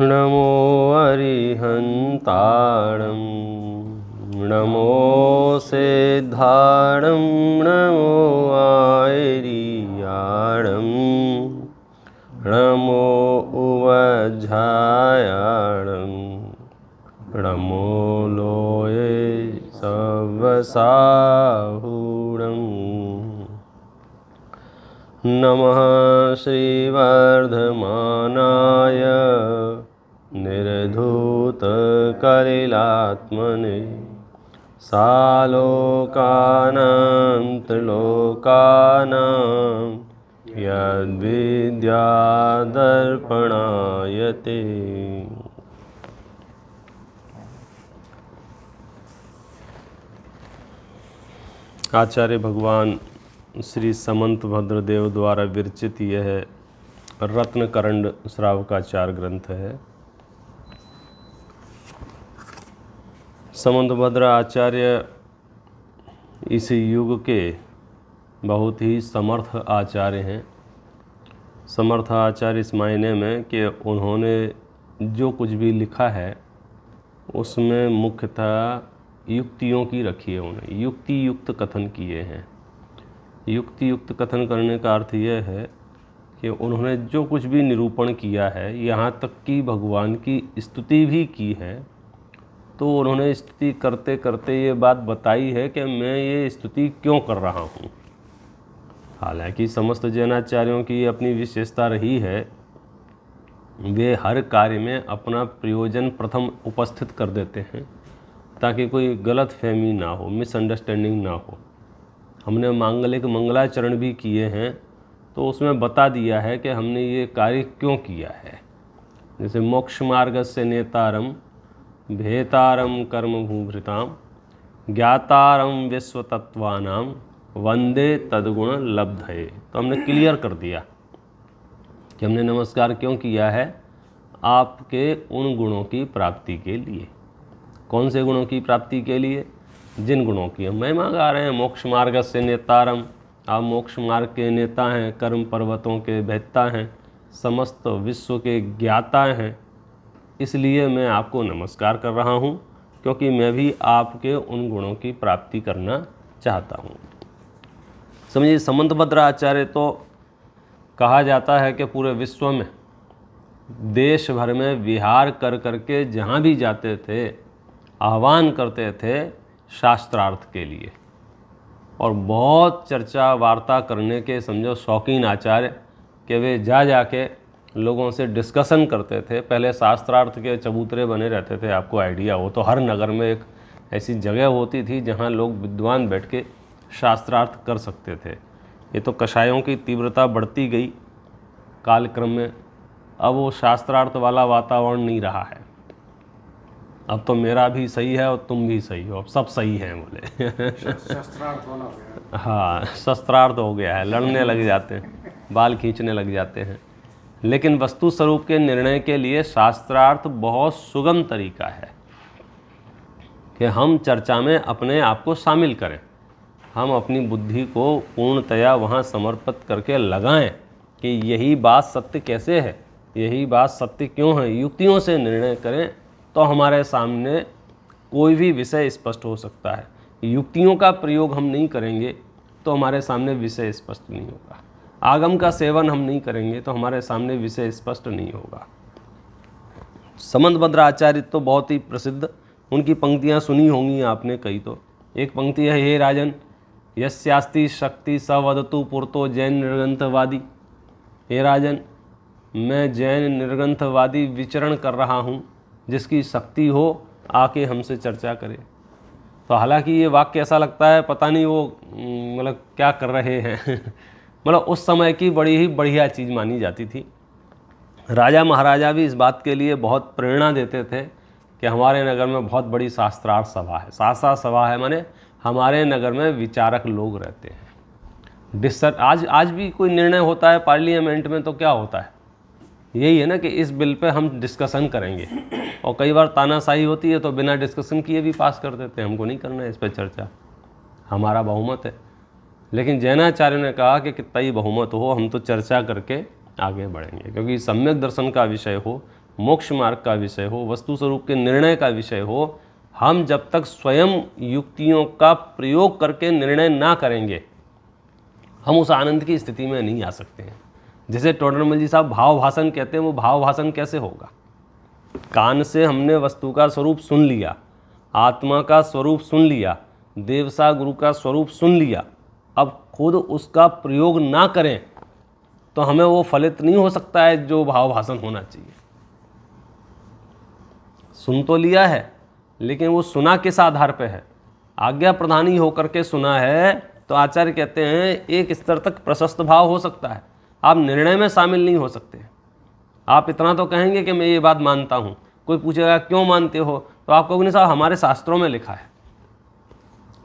नमो अरिहन्ताणं नमो सिद्धाणं नमो आयर्याणं नमो उवज्झायाणं नमो लोये सवसाहूणम् नमः श्रीवर्धमानाय निर्धूतकलिलात्मने सालोकानां त्रिलोकानां यद्विद्यादर्पणायते। आचार्य भगवान श्री समंत भद्रदेव द्वारा विरचित यह रत्नकरंड श्रावकाचार ग्रंथ है। समंत भद्र आचार्य इस युग के बहुत ही समर्थ आचार्य हैं। समर्थ आचार्य इस मायने में कि उन्होंने जो कुछ भी लिखा है उसमें मुख्यतः युक्तियों की रखी है। उन्होंने युक्ति युक्त कथन किए हैं। युक्ति युक्त कथन करने का अर्थ यह है कि उन्होंने जो कुछ भी निरूपण किया है, यहाँ तक कि भगवान की स्तुति भी की है, तो उन्होंने स्तुति करते करते ये बात बताई है कि मैं ये स्तुति क्यों कर रहा हूँ। हालांकि समस्त जैनाचार्यों की अपनी विशेषता रही है, वे हर कार्य में अपना प्रयोजन प्रथम उपस्थित कर देते हैं ताकि कोई गलत फहमी ना हो, मिसअंडरस्टैंडिंग ना हो। हमने मांगलिक मंगलाचरण भी किए हैं तो उसमें बता दिया है कि हमने ये कार्य क्यों किया है। जैसे मोक्ष मार्ग से नेतारम भेतारम कर्म भूभृताम ज्ञातारम विश्वतत्वानाम वंदे तद्गुण लब्धये। तो हमने क्लियर कर दिया कि हमने नमस्कार क्यों किया है, आपके उन गुणों की प्राप्ति के लिए। कौन से गुणों की प्राप्ति के लिए? जिन गुणों की हम महिमा गा रहे हैं। मोक्ष मार्ग से नेतारम, आप मोक्ष मार्ग के नेता हैं, कर्म पर्वतों के भेदता हैं, समस्त विश्व के ज्ञाता हैं। इसलिए मैं आपको नमस्कार कर रहा हूँ क्योंकि मैं भी आपके उन गुणों की प्राप्ति करना चाहता हूँ। समझिए, समंत भद्र आचार्य तो कहा जाता है कि पूरे विश्व में देश भर में विहार कर करके जहाँ भी जाते थे आह्वान करते थे शास्त्रार्थ के लिए, और बहुत चर्चा वार्ता करने के समझो शौकीन आचार्य कि वे जाके लोगों से डिस्कशन करते थे। पहले शास्त्रार्थ के चबूतरे बने रहते थे, आपको आइडिया हो तो हर नगर में एक ऐसी जगह होती थी जहां लोग विद्वान बैठ के शास्त्रार्थ कर सकते थे। ये तो कषायों की तीव्रता बढ़ती गई कालक्रम में, अब वो शास्त्रार्थ वाला वातावरण नहीं रहा है। अब तो मेरा भी सही है और तुम भी सही हो, अब सब सही हैं बोले। शस्त्रार्थ होना हो गया। हाँ, शस्त्रार्थ हो गया है, लड़ने लग जाते हैं, बाल खींचने लग जाते हैं। लेकिन वस्तु स्वरूप के निर्णय के लिए शास्त्रार्थ बहुत सुगम तरीका है कि हम चर्चा में अपने आप को शामिल करें, हम अपनी बुद्धि को पूर्णतया वहाँ समर्पित करके लगाएं कि यही बात सत्य कैसे है, यही बात सत्य क्यों है। युक्तियों से निर्णय करें तो हमारे सामने कोई भी विषय स्पष्ट हो सकता है। युक्तियों का प्रयोग हम नहीं करेंगे तो हमारे सामने विषय स्पष्ट नहीं होगा। आगम का सेवन हम नहीं करेंगे तो हमारे सामने विषय स्पष्ट नहीं होगा। समंत भद्र आचार्य तो बहुत ही प्रसिद्ध, उनकी पंक्तियाँ सुनी होंगी आपने कई। तो एक पंक्ति है, हे राजन यस्यास्ति शक्ति स वदतु पुरतो जैन निर्ग्रंथवादी। हे राजन, मैं जैन निर्ग्रंथवादी विचरण कर रहा हूँ, जिसकी शक्ति हो आके हमसे चर्चा करे। तो हालांकि ये वाक्य ऐसा लगता है पता नहीं वो मतलब क्या कर रहे हैं। मतलब उस समय की बड़ी ही बढ़िया चीज़ मानी जाती थी। राजा महाराजा भी इस बात के लिए बहुत प्रेरणा देते थे कि हमारे नगर में बहुत बड़ी शास्त्रार्थ सभा है। शास्त्रार्थ सभा है माने हमारे नगर में विचारक लोग रहते हैं। आज भी कोई निर्णय होता है पार्लियामेंट में तो क्या होता है, यही है ना कि इस बिल पे हम डिस्कशन करेंगे, और कई बार तानाशाही होती है तो बिना डिस्कशन किए भी पास कर देते हैं, हमको नहीं करना है इस पर चर्चा, हमारा बहुमत है। लेकिन जैनाचार्य ने कहा कि कितना ही बहुमत हो, हम तो चर्चा करके आगे बढ़ेंगे, क्योंकि सम्यक दर्शन का विषय हो, मोक्ष मार्ग का विषय हो, वस्तु स्वरूप के निर्णय का विषय हो, हम जब तक स्वयं युक्तियों का प्रयोग करके निर्णय ना करेंगे हम उस आनंद की स्थिति में नहीं आ सकते हैं। जैसे टोडरमल जी साहब भाव भाषण कहते हैं, वो भाव भाषण कैसे होगा? कान से हमने वस्तु का स्वरूप सुन लिया, आत्मा का स्वरूप सुन लिया, देवसा गुरु का स्वरूप सुन लिया, अब खुद उसका प्रयोग ना करें तो हमें वो फलित नहीं हो सकता है जो भाव भाषण होना चाहिए। सुन तो लिया है लेकिन वो सुना किस आधार पे है? आज्ञा प्रधानी होकर के सुना है तो आचार्य कहते हैं एक स्तर तक प्रशस्त भाव हो सकता है, आप निर्णय में शामिल नहीं हो सकते। आप इतना तो कहेंगे कि मैं ये बात मानता हूँ। कोई पूछेगा क्यों मानते हो, तो आप कहोगे नहीं साहब हमारे शास्त्रों में लिखा है।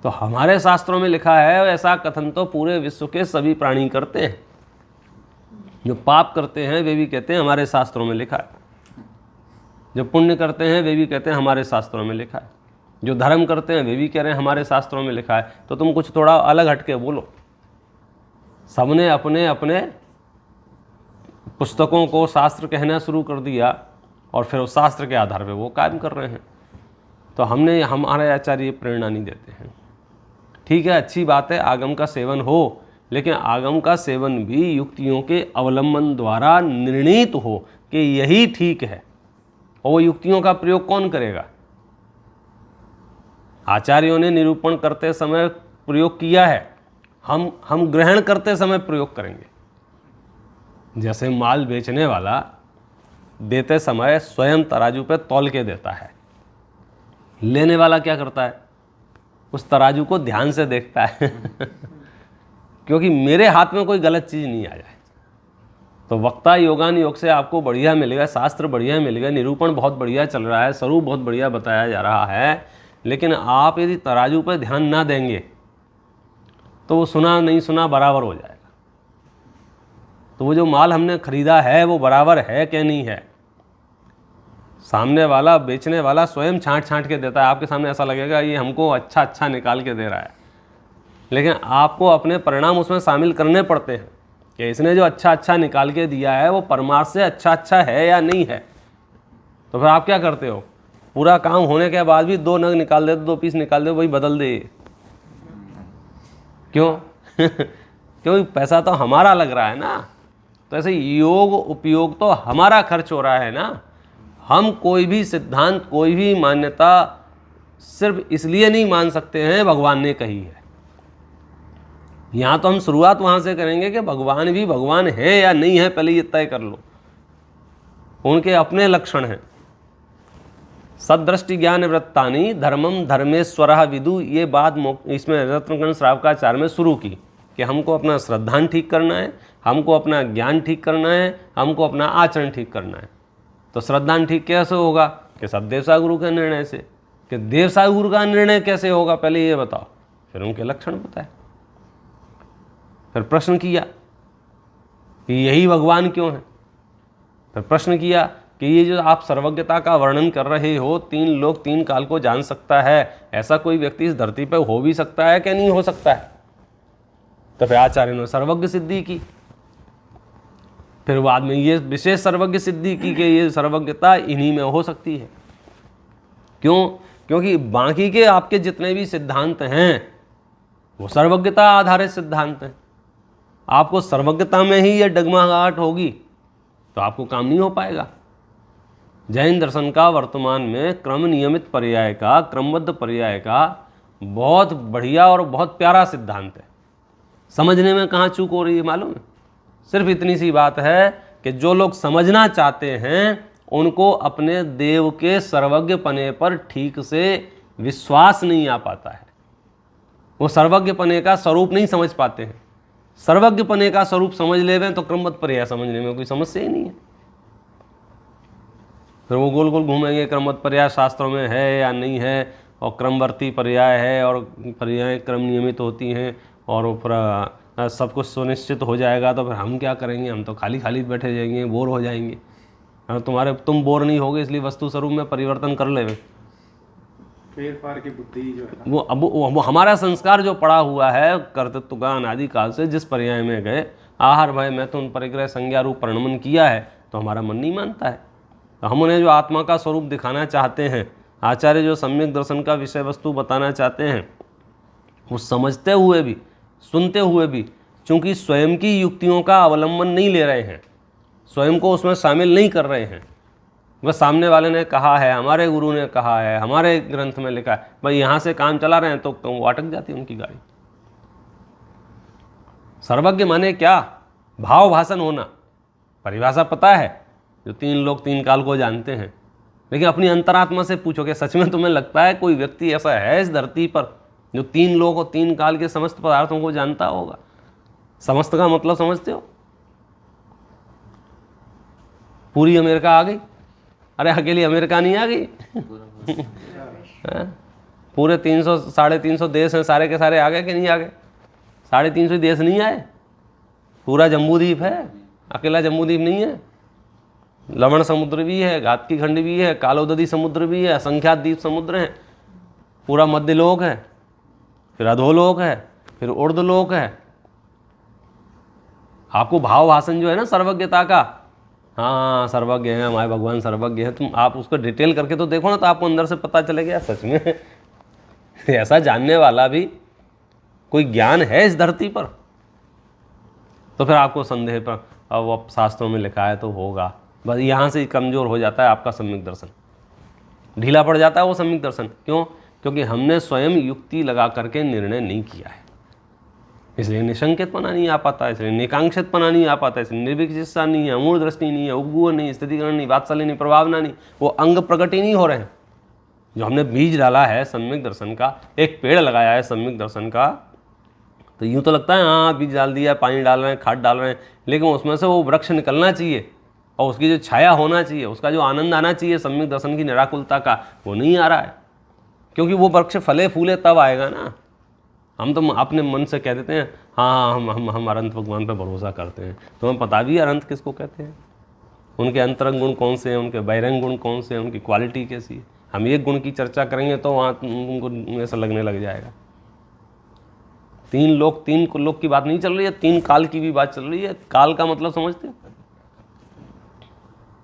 तो हमारे शास्त्रों में लिखा है ऐसा कथन तो पूरे विश्व के सभी प्राणी करते हैं। जो पाप करते हैं वे भी कहते हैं हमारे शास्त्रों में लिखा है, जो पुण्य करते हैं वे भी कहते हैं हमारे शास्त्रों में लिखा है, जो धर्म करते हैं वे भी कह रहे हैं हमारे शास्त्रों में लिखा है। तो तुम कुछ थोड़ा अलग हटके बोलो। सबने अपने अपने पुस्तकों को शास्त्र कहना शुरू कर दिया और फिर उस शास्त्र के आधार पे वो कायम कर रहे हैं। तो हमारे आचार्य प्रेरणा नहीं देते हैं। ठीक है, अच्छी बात है आगम का सेवन हो, लेकिन आगम का सेवन भी युक्तियों के अवलंबन द्वारा निर्णीत हो कि यही ठीक है। और वो युक्तियों का प्रयोग कौन करेगा? आचार्यों ने निरूपण करते समय प्रयोग किया है, हम ग्रहण करते समय प्रयोग करेंगे। जैसे माल बेचने वाला देते समय स्वयं तराजू पे तौल के देता है, लेने वाला क्या करता है? उस तराजू को ध्यान से देखता है क्योंकि मेरे हाथ में कोई गलत चीज़ नहीं आ जाए। तो वक्ता योगान योग से आपको बढ़िया मिलेगा, शास्त्र बढ़िया मिलेगा, निरूपण बहुत बढ़िया चल रहा है, स्वरूप बहुत बढ़िया बताया जा रहा है, लेकिन आप यदि तराजू पर ध्यान ना देंगे तो वो सुना नहीं सुना बराबर हो जाएगा। तो वो जो माल हमने खरीदा है वो बराबर है कि नहीं है? सामने वाला बेचने वाला स्वयं छांट छांट के देता है, आपके सामने ऐसा लगेगा ये हमको अच्छा निकाल के दे रहा है, लेकिन आपको अपने परिणाम उसमें शामिल करने पड़ते हैं कि इसने जो अच्छा निकाल के दिया है वो परमार्थ से अच्छा है या नहीं है। तो फिर आप क्या करते हो? पूरा काम होने के बाद भी 2 नग निकाल दे, 2 पीस निकाल दे, वही बदल दे। क्यों? क्योंकि पैसा तो हमारा लग रहा है ना। तो ऐसे योग उपयोग तो हमारा खर्च हो रहा है ना। हम कोई भी सिद्धांत, कोई भी मान्यता सिर्फ इसलिए नहीं मान सकते हैं भगवान ने कही है। यहाँ तो हम शुरुआत वहाँ से करेंगे कि भगवान भी भगवान है या नहीं है, पहले ये तय कर लो। उनके अपने लक्षण हैं। सदृष्टि ज्ञान वृत्तानि धर्मम धर्मेश्वरः विदु। ये बात इसमें रत्नकर्ण श्रावकाचार्य में शुरू की कि हमको अपना श्रद्धान ठीक करना है, हमको अपना ज्ञान ठीक करना है, हमको अपना आचरण ठीक करना है। तो श्रद्धान ठीक कैसे होगा? कि सब देवसा गुरु के निर्णय से। कि देवसा गुरु का निर्णय कैसे होगा पहले ये बताओ, फिर उनके लक्षण बताए। फिर प्रश्न किया कि यही भगवान क्यों है? फिर प्रश्न किया कि ये जो आप सर्वज्ञता का वर्णन कर रहे हो, 3 लोक 3 काल को जान सकता है, ऐसा कोई व्यक्ति इस धरती पर हो भी सकता है कि नहीं हो सकता है? तो फिर आचार्य ने सर्वज्ञ सिद्धि की। फिर बाद में ये विशेष सर्वज्ञ सिद्धि की कि ये सर्वज्ञता इन्हीं में हो सकती है। क्यों? क्योंकि बाकी के आपके जितने भी सिद्धांत हैं वो सर्वज्ञता आधारित सिद्धांत हैं। आपको सर्वज्ञता में ही ये डगमगाहट होगी तो आपको काम नहीं हो पाएगा। जैन दर्शन का वर्तमान में क्रम नियमित पर्याय का, क्रमबद्ध पर्याय का बहुत बढ़िया और बहुत प्यारा सिद्धांत है। समझने में कहाँ चूक हो रही है मालूम है? सिर्फ इतनी सी बात है कि जो लोग समझना चाहते हैं उनको अपने देव के सर्वज्ञ पने पर ठीक से विश्वास नहीं आ पाता है। वो सर्वज्ञ पने का स्वरूप नहीं समझ पाते हैं। सर्वज्ञ पने का स्वरूप समझ ले तो क्रमबद्ध पर्याय समझने में कोई समस्या ही नहीं है। फिर वो गोल गोल घूमेंगे क्रमबद्ध पर्याय शास्त्रों में है या नहीं है, और क्रमवर्ती पर्याय है और पर्याय क्रम नियमित होती हैं और ऊपर सब कुछ सुनिश्चित हो जाएगा तो फिर हम क्या करेंगे? हम तो खाली खाली बैठे जाएंगे, बोर हो जाएंगे। और तुम बोर नहीं होगे इसलिए वस्तु स्वरूप में परिवर्तन कर ले। फेर फार की बुद्धि जो है ना, वो हमारा संस्कार जो पड़ा हुआ है कर्तृत्व का अनादि काल से, जिस पर्याय में गए आहार भय मैं तो उन परिग्रह संज्ञा रूप परिणमन किया है, तो हमारा मन नहीं मानता है। तो हम उन्हें जो आत्मा का स्वरूप दिखाना चाहते हैं, आचार्य जो सम्यक दर्शन का विषय वस्तु बताना चाहते हैं, वो समझते हुए भी, सुनते हुए भी, चूँकि स्वयं की युक्तियों का अवलंबन नहीं ले रहे हैं, स्वयं को उसमें शामिल नहीं कर रहे हैं, बस सामने वाले ने कहा है, हमारे गुरु ने कहा है, हमारे ग्रंथ में लिखा है, भाई यहाँ से काम चला रहे हैं, तो वो अटक जाती है उनकी गाड़ी। सर्वज्ञ माने क्या? भाव भाषण होना। परिभाषा पता है, जो 3 लोग 3 काल को जानते हैं, लेकिन अपनी अंतरात्मा से पूछो कि सच में तुम्हें लगता है कोई व्यक्ति ऐसा है इस धरती पर जो 3 लोग और 3 काल के समस्त पदार्थों को जानता होगा? समस्त का मतलब समझते हो? पूरी अमेरिका आ गई? अरे अकेली अमेरिका नहीं आ गई पूरे 300 350 देश हैं, सारे के सारे आ गए कि नहीं आ गए? 350 देश नहीं आए, पूरा जम्बूद्वीप है, अकेला जम्बूद्वीप नहीं है। लवण समुद्र भी है, घातकी खंड भी है, कालोदधी समुद्र भी है, असंख्यात द्वीप समुद्र हैं, पूरा मध्यलोक है, फिर अधोलोक है, फिर ऊर्ध्वलोक है। आपको भाव भाषण जो है ना सर्वज्ञता का, हाँ सर्वज्ञ है हमारे भगवान, सर्वज्ञ है, तुम आप उसको डिटेल करके तो देखो ना, तो आपको अंदर से पता चलेगा सच में ऐसा जानने वाला भी कोई ज्ञान है इस धरती पर। तो फिर आपको संदेह पर, अब वो शास्त्रों में लिखा है तो होगा, बस यहाँ से कमज़ोर हो जाता है आपका सम्यक दर्शन, ढीला पड़ जाता है वो सम्यक दर्शन। क्यों? क्योंकि हमने स्वयं युक्ति लगा करके निर्णय नहीं किया है, इसलिए निशंकितपना नहीं आ पाता, इसलिए निकांक्षितपना नहीं आ पाता, इसलिए निर्विकसितता नहीं है, अमूढ़ दृष्टि नहीं है, उपगुण नहीं, स्थितिकरण नहीं, वात्सल्य नहीं, प्रभावना नहीं, वो अंग प्रकट ही नहीं हो रहे हैं। जो हमने बीज डाला है सम्यक दर्शन का, एक पेड़ लगाया है सम्यक दर्शन का, तो यूँ तो लगता है हाँ बीज डाल दिया, पानी डाल रहे हैं, खाद डाल रहे हैं, लेकिन उसमें से वो वृक्ष निकलना चाहिए और उसकी जो छाया होना चाहिए, उसका जो आनंद आना चाहिए सम्यक दर्शन की निराकुलता का, वो नहीं आ रहा है। क्योंकि वो वृक्ष फले फूले तब आएगा ना। हम तो अपने मन से कह देते हैं हाँ हम अनंत भगवान पर भरोसा करते हैं, तुम्हें पता भी अनंत किसको कहते हैं, उनके अंतरंग गुण कौन से हैं, उनके बहिरंग गुण कौन से हैं, उनकी क्वालिटी कैसी है। हम एक गुण की चर्चा करेंगे तो वहाँ उनको ऐसा लगने लग जाएगा। 3 लोग की बात नहीं चल रही है, 3 काल की भी बात चल रही है। काल का मतलब समझते हैं?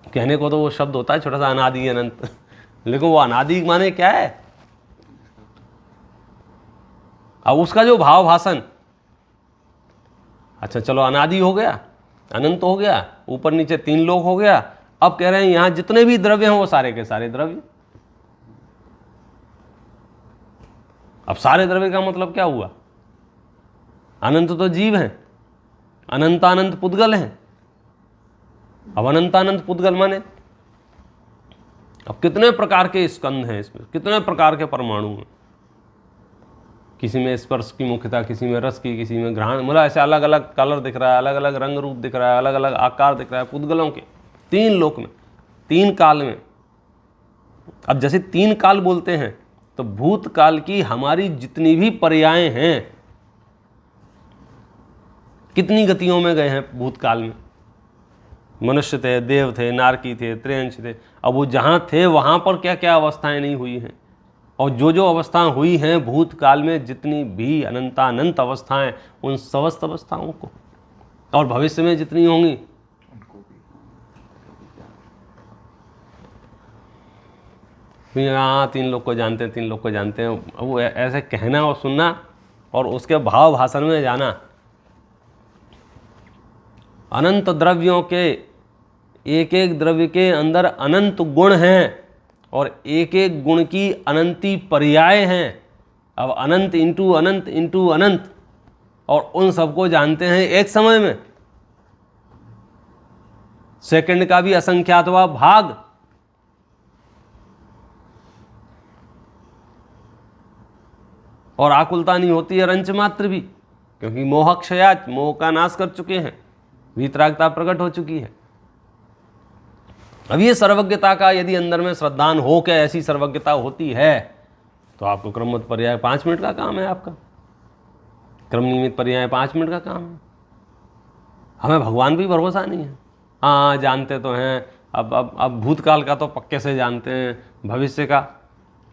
कहने को तो वो शब्द होता है छोटा सा, अनादि अनंत, लेकिन वो अनादि माने क्या है? अब उसका जो भाव भाषण, अच्छा चलो अनादि हो गया, अनंत हो गया, ऊपर नीचे 3 लोग हो गया, अब कह रहे हैं यहां जितने भी द्रव्य हैं वो सारे के सारे द्रव्य। अब सारे द्रव्य का मतलब क्या हुआ? अनंत तो जीव हैं, अनंतानंत पुद्गल हैं। अब अनंतानंत पुद्गल माने अब कितने प्रकार के स्कंध हैं इसमें, कितने प्रकार के परमाणु हैं, किसी में स्पर्श की मुख्यता, किसी में रस की, किसी में घ्राण, मतलब ऐसे अलग अलग कलर दिख रहा है, अलग अलग रंग रूप दिख रहा है, अलग अलग आकार दिख रहा है पुद्गलों के 3 लोक में, 3 काल में। अब जैसे 3 काल बोलते हैं तो भूतकाल की हमारी जितनी भी पर्याय हैं, कितनी गतियों में गए हैं भूतकाल में। मनुष्य थे, देव थे, नारकी थे, त्रियंश थे। अब वो जहाँ थे वहाँ पर क्या क्या अवस्थाएं नहीं हुई हैं, और जो जो अवस्थाएं हुई हैं भूतकाल में, जितनी भी अनंतानंत अवस्थाएं, उन समस्त अवस्थाओं को, और भविष्य में जितनी होंगी हाँ 3 लोग को जानते हैं, 3 लोग को जानते हैं। वो ऐसे कहना और सुनना और उसके भाव भाषण में जाना। अनंत द्रव्यों के एक एक द्रव्य के अंदर अनंत गुण हैं और एक एक गुण की अनंती पर्याय हैं। अब अनंत इंटू अनंत इंटू अनंत, और उन सबको जानते हैं एक समय में। सेकंड का भी असंख्यातवा भाग, और आकुलता नहीं होती है रंच मात्र भी, क्योंकि मोह क्षयात, मोह का नाश कर चुके हैं, वीतरागता प्रकट हो चुकी है। अब ये सर्वज्ञता का यदि अंदर में श्रद्धान हो के ऐसी सर्वज्ञता होती है तो आपको क्रमबद्ध पर्याय 5 मिनट का काम है, आपका क्रम नियमित पर्याय 5 मिनट का काम है। हमें भगवान भी भरोसा नहीं है। हाँ जानते तो हैं, अब भूतकाल का तो पक्के से जानते हैं, भविष्य का,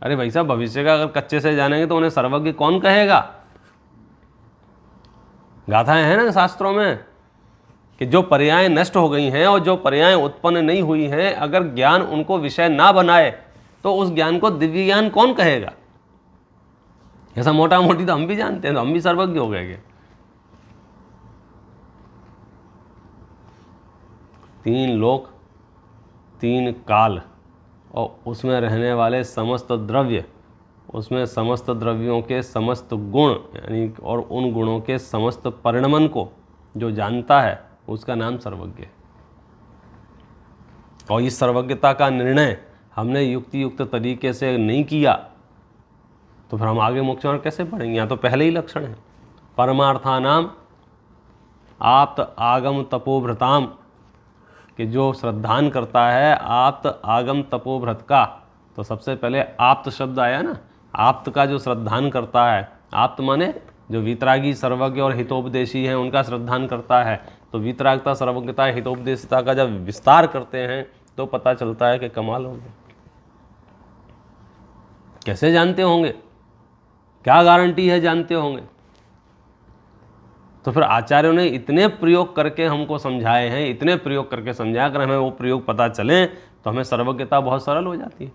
अरे भाई साहब भविष्य का अगर कच्चे से जानेंगे तो उन्हें सर्वज्ञ कौन कहेगा? गाथाएं हैं ना शास्त्रों में, कि जो पर्याय नष्ट हो गई हैं और जो पर्याय उत्पन्न नहीं हुई हैं, अगर ज्ञान उनको विषय ना बनाए तो उस ज्ञान को दिव्य ज्ञान कौन कहेगा? ऐसा मोटा मोटी तो हम भी जानते हैं, तो हम भी सर्वज्ञ हो गए। 3 लोक, 3 काल और उसमें रहने वाले समस्त द्रव्य, उसमें समस्त द्रव्यों के समस्त गुण यानी और उन गुणों के समस्त परिणमन को जो जानता है उसका नाम सर्वज्ञ है। और इस सर्वज्ञता का निर्णय हमने युक्ति युक्त तरीके से नहीं किया तो फिर हम आगे मोक्ष मार्ग कैसे पढ़ेंगे? यहाँ तो पहले ही लक्षण है परमार्थानाम आप्त आगम तपोभृताम, कि जो श्रद्धान करता है आप्त आगम तपोभृत का, तो सबसे पहले आप्त शब्द आया ना, आप्त का जो श्रद्धान करता है, आप्त माने जो वीतरागी सर्वज्ञ और हितोपदेशी हैं उनका श्रद्धान करता है। तो वीतरागता सर्वज्ञता हितोपदेशिता का जब विस्तार करते हैं तो पता चलता है कि कमाल हो गया। कैसे जानते होंगे? क्या गारंटी है जानते होंगे? तो फिर आचार्यों ने इतने प्रयोग करके हमको समझाए हैं, इतने प्रयोग करके समझाया, अगर हमें वो प्रयोग पता चले तो हमें सर्वज्ञता बहुत सरल हो जाती है।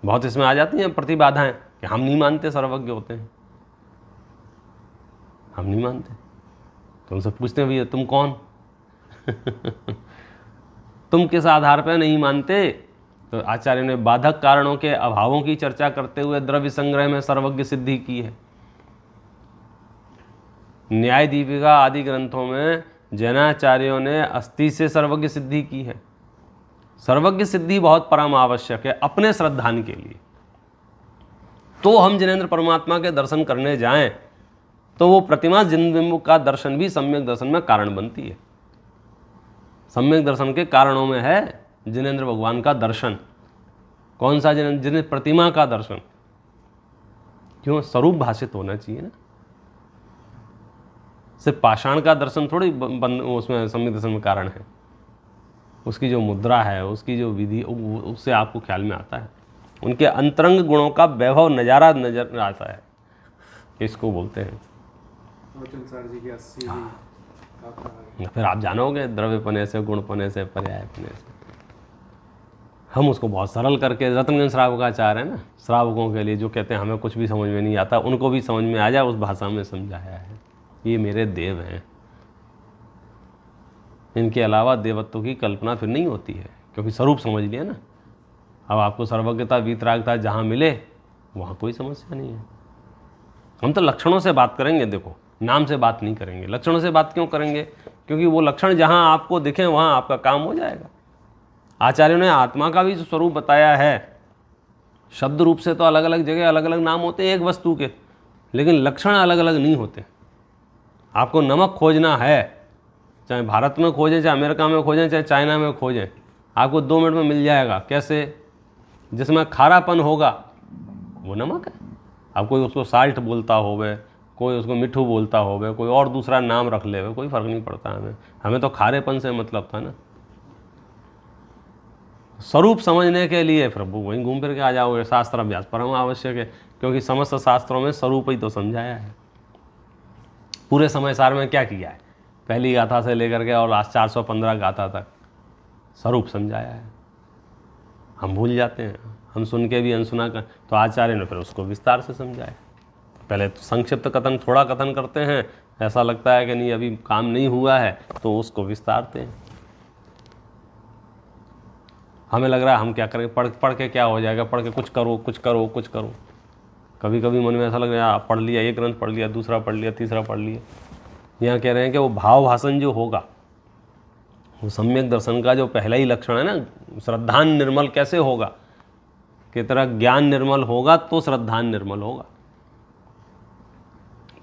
बहुत इसमें आ जाती हैं प्रतिबाधाएं कि हम नहीं मानते सर्वज्ञ होते हैं, हम नहीं मानते। तो उनसे पूछते हैं भैया तुम कौन तुम किस आधार पर नहीं मानते? तो आचार्य ने बाधक कारणों के अभावों की चर्चा करते हुए द्रव्य संग्रह में सर्वज्ञ सिद्धि की है। न्याय दीपिका आदि ग्रंथों में जैनाचार्यों ने अस्थि से सर्वज्ञ सिद्धि की है। सर्वज्ञ सिद्धि बहुत परम आवश्यक है अपने श्रद्धान के लिए। तो हम जिनेंद्र परमात्मा के दर्शन करने जाएं तो वो प्रतिमा जिनबिंब का दर्शन भी सम्यक दर्शन में कारण बनती है। सम्यक दर्शन के कारणों में है जिनेंद्र भगवान का दर्शन। कौन सा जिनेंद्र? प्रतिमा का दर्शन। क्यों? स्वरूप भाषित होना चाहिए ना, सिर्फ पाषाण का दर्शन थोड़ी उसमें सम्यक दर्शन में कारण है। उसकी जो मुद्रा है, उसकी जो विधि, उससे आपको ख्याल में आता है। उनके अंतरंग गुणों का वैभव नजारा नजर आता है, इसको बोलते हैं। फिर आप जानोगे द्रव्य पने से, गुण पने से, पर्याय पने से। हम उसको बहुत सरल करके, रत्नगंज श्रावकाचार्य है ना, श्रावकों के लिए जो कहते हैं हमें कुछ भी समझ में नहीं आता, उनको भी समझ में आ जाए उस भाषा में समझाया है। ये मेरे देव हैं, इनके अलावा देवत्व की कल्पना फिर नहीं होती है, क्योंकि स्वरूप समझ लिया ना। अब आपको सर्वज्ञता वीतरागता जहाँ मिले वहाँ कोई समस्या नहीं है। हम तो लक्षणों से बात करेंगे, देखो नाम से बात नहीं करेंगे। लक्षणों से बात क्यों करेंगे? क्योंकि वो लक्षण जहाँ आपको दिखें वहाँ आपका काम हो जाएगा। आचार्यों ने आत्मा का भी जो स्वरूप बताया है, शब्द रूप से तो अलग अलग जगह अलग अलग नाम होते हैं एक वस्तु के, लेकिन लक्षण अलग अलग नहीं होते। आपको नमक खोजना है, चाहे भारत में खोजें, चाहे अमेरिका में खोजें, चाहे चाइना में खोजें, आपको 2 मिनट में मिल जाएगा। कैसे? जिसमें खारापन होगा वो नमक है। अब कोई उसको साल्ट बोलता होवे, कोई उसको मिठू बोलता होवे, कोई और दूसरा नाम रख ले, कोई फ़र्क नहीं पड़ता हमें तो खारेपन से मतलब था ना। स्वरूप समझने के लिए फिर वहीं घूम फिर के आ जाओगे। शास्त्र अभ्यास परम आवश्यक है, क्योंकि समस्त शास्त्रों में स्वरूप ही तो समझाया है। पूरे समय सार में क्या किया है? पहली गाथा से लेकर के और आज 415 गाथा तक स्वरूप समझाया है। हम भूल जाते हैं, हम सुन के भी अनसुना कर, तो आचार्य ने फिर उसको विस्तार से समझाया। पहले तो संक्षिप्त कथन, थोड़ा कथन करते हैं, ऐसा लगता है कि नहीं अभी काम नहीं हुआ है, तो उसको विस्तारते हैं। हमें लग रहा है हम क्या करें, पढ़ के क्या हो जाएगा, पढ़ के कुछ करो कुछ करो कुछ करो। कभी कभी मन में ऐसा लग रहा है पढ़ लिया, एक ग्रंथ पढ़ लिया, दूसरा पढ़ लिया, तीसरा पढ़ लिया। यहाँ कह रहे हैं कि वो भाव भाषण जो होगा, वो सम्यक दर्शन का जो पहला ही लक्षण है ना, श्रद्धान निर्मल कैसे होगा, कि तरह ज्ञान निर्मल होगा तो श्रद्धान निर्मल होगा।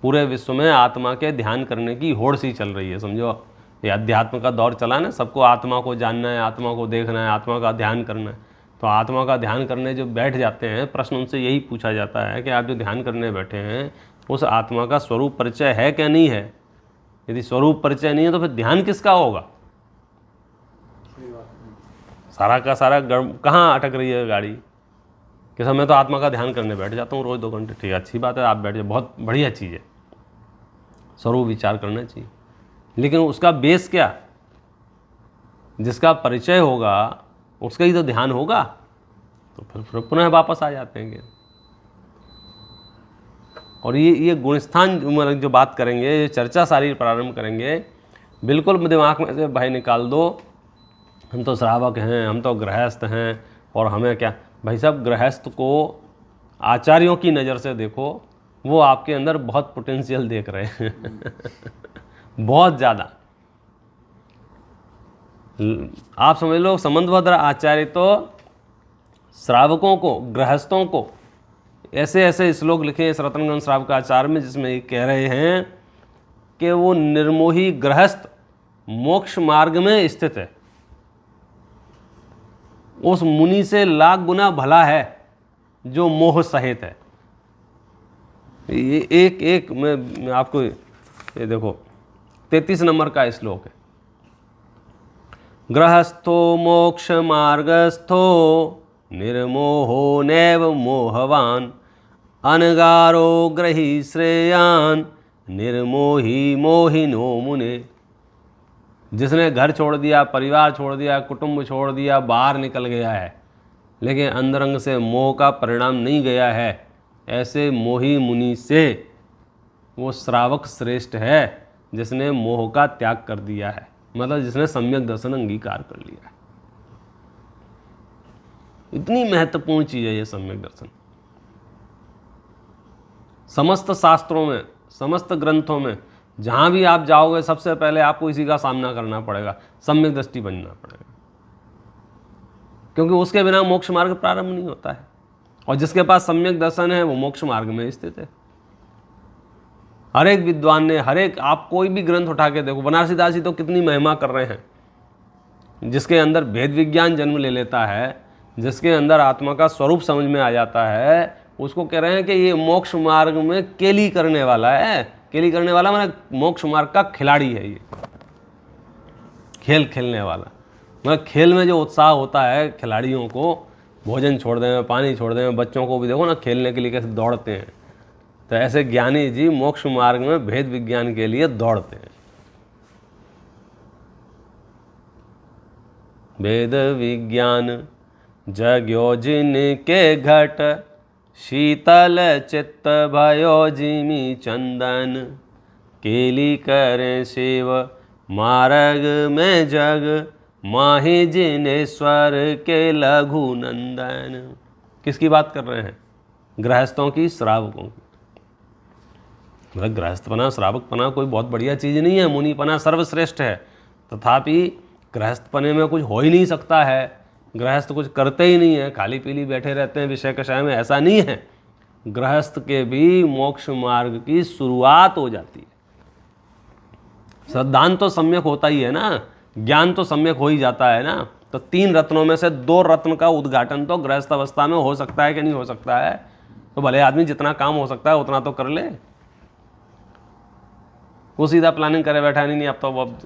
पूरे विश्व में आत्मा के ध्यान करने की होड़ सी चल रही है, समझो। ये अध्यात्म का दौर चला ना, सबको आत्मा को जानना है, आत्मा को देखना है, आत्मा का ध्यान करना है। तो आत्मा का ध्यान करने जो बैठ जाते हैं, प्रश्न उनसे यही पूछा जाता है कि आप जो ध्यान करने बैठे हैं उस आत्मा का स्वरूप परिचय है क्या नहीं है। यदि स्वरूप परिचय नहीं है तो फिर ध्यान किसका होगा? सारा का सारा कहाँ अटक रही है गाड़ी कि सर मैं तो आत्मा का ध्यान करने बैठ जाता हूँ रोज़ 2 घंटे। ठीक है, अच्छी बात है, आप बैठ जाए, बहुत बढ़िया चीज़ है। स्वरूप विचार करना चाहिए। लेकिन उसका बेस क्या, जिसका परिचय होगा उसका ही तो ध्यान होगा, तो फिर पुनः वापस आ जाते हैं। और ये गुणस्थान जो बात करेंगे, ये चर्चा सारी प्रारंभ करेंगे, बिल्कुल दिमाग में से भाई निकाल दो, हम तो श्रावक हैं, हम तो गृहस्थ हैं, और हमें क्या। भाई साहब, गृहस्थ को आचार्यों की नज़र से देखो, वो आपके अंदर बहुत पोटेंशियल देख रहे हैं बहुत ज़्यादा। आप समझ लो, संबंधभद्र आचार्य तो श्रावकों को, गृहस्थों को ऐसे ऐसे श्लोक लिखे इस रत्नगंज श्रावकाचार्य में, जिसमें ये कह रहे हैं कि वो निर्मोही गृहस्थ मोक्ष मार्ग में स्थित है, उस मुनि से लाख गुना भला है जो मोह सहित है। ये एक मैं आपको ये देखो 33 नंबर का श्लोक है। गृहस्थो मोक्ष मार्गस्थो निर्मोहो नैव मोहवान अनगारो ग्रही श्रेयान निर्मोही मोहिनो मुने। जिसने घर छोड़ दिया, परिवार छोड़ दिया, कुटुंब छोड़ दिया, बाहर निकल गया है, लेकिन अंतरंग से मोह का परिणाम नहीं गया है, ऐसे मोही मुनि से वो श्रावक श्रेष्ठ है जिसने मोह का त्याग कर दिया है, मतलब जिसने सम्यक दर्शन अंगीकार कर लिया है। इतनी महत्वपूर्ण चीज़ है ये सम्यक दर्शन। समस्त शास्त्रों में, समस्त ग्रंथों में जहाँ भी आप जाओगे, सबसे पहले आपको इसी का सामना करना पड़ेगा, सम्यक दृष्टि बनना पड़ेगा, क्योंकि उसके बिना मोक्ष मार्ग प्रारंभ नहीं होता है। और जिसके पास सम्यक दर्शन है वो मोक्ष मार्ग में स्थित है। हर एक विद्वान ने, हर एक, आप कोई भी ग्रंथ उठा के देखो, बनारसी दास जी तो कितनी महिमा कर रहे हैं, जिसके अंदर भेद विज्ञान जन्म ले लेता है, जिसके अंदर आत्मा का स्वरूप समझ में आ जाता है, उसको कह रहे हैं कि ये मोक्ष मार्ग में केली करने वाला है। केली करने वाला मतलब मोक्ष मार्ग का खिलाड़ी है, ये खेल खेलने वाला। मतलब खेल में जो उत्साह होता है खिलाड़ियों को, भोजन छोड़ दें, पानी छोड़ दें, बच्चों को भी देखो ना खेलने के लिए कैसे दौड़ते हैं, तो ऐसे ज्ञानी जी मोक्ष मार्ग में भेद विज्ञान के लिए दौड़ते हैं। वेद विज्ञान जग्यो जिनके घट शीतल चित्त भयो जिमी चंदन केली करें शिव मार्ग में जग माही जिनेश्वर के लघु नंदन। किसकी बात कर रहे हैं? गृहस्थों की, श्रावकों की। मतलब गृहस्थपना, श्रावकपना कोई बहुत बढ़िया चीज़ नहीं है, मुनिपना सर्वश्रेष्ठ है, तथापि गृहस्थपने में कुछ हो ही नहीं सकता है। गृहस्थ कुछ करते ही नहीं है, खाली पीली बैठे रहते हैं विषय कषाय में, ऐसा नहीं है। गृहस्थ के भी मोक्ष मार्ग की शुरुआत हो जाती है। श्रद्धान तो सम्यक होता ही है ना, ज्ञान तो सम्यक हो ही जाता है ना। तो 3 रत्नों में से 2 रत्न का उद्घाटन तो गृहस्थ अवस्था में हो सकता है कि नहीं हो सकता है? तो भले आदमी जितना काम हो सकता है उतना तो कर ले। वो सीधा प्लानिंग करे बैठा नहीं, अब तो अब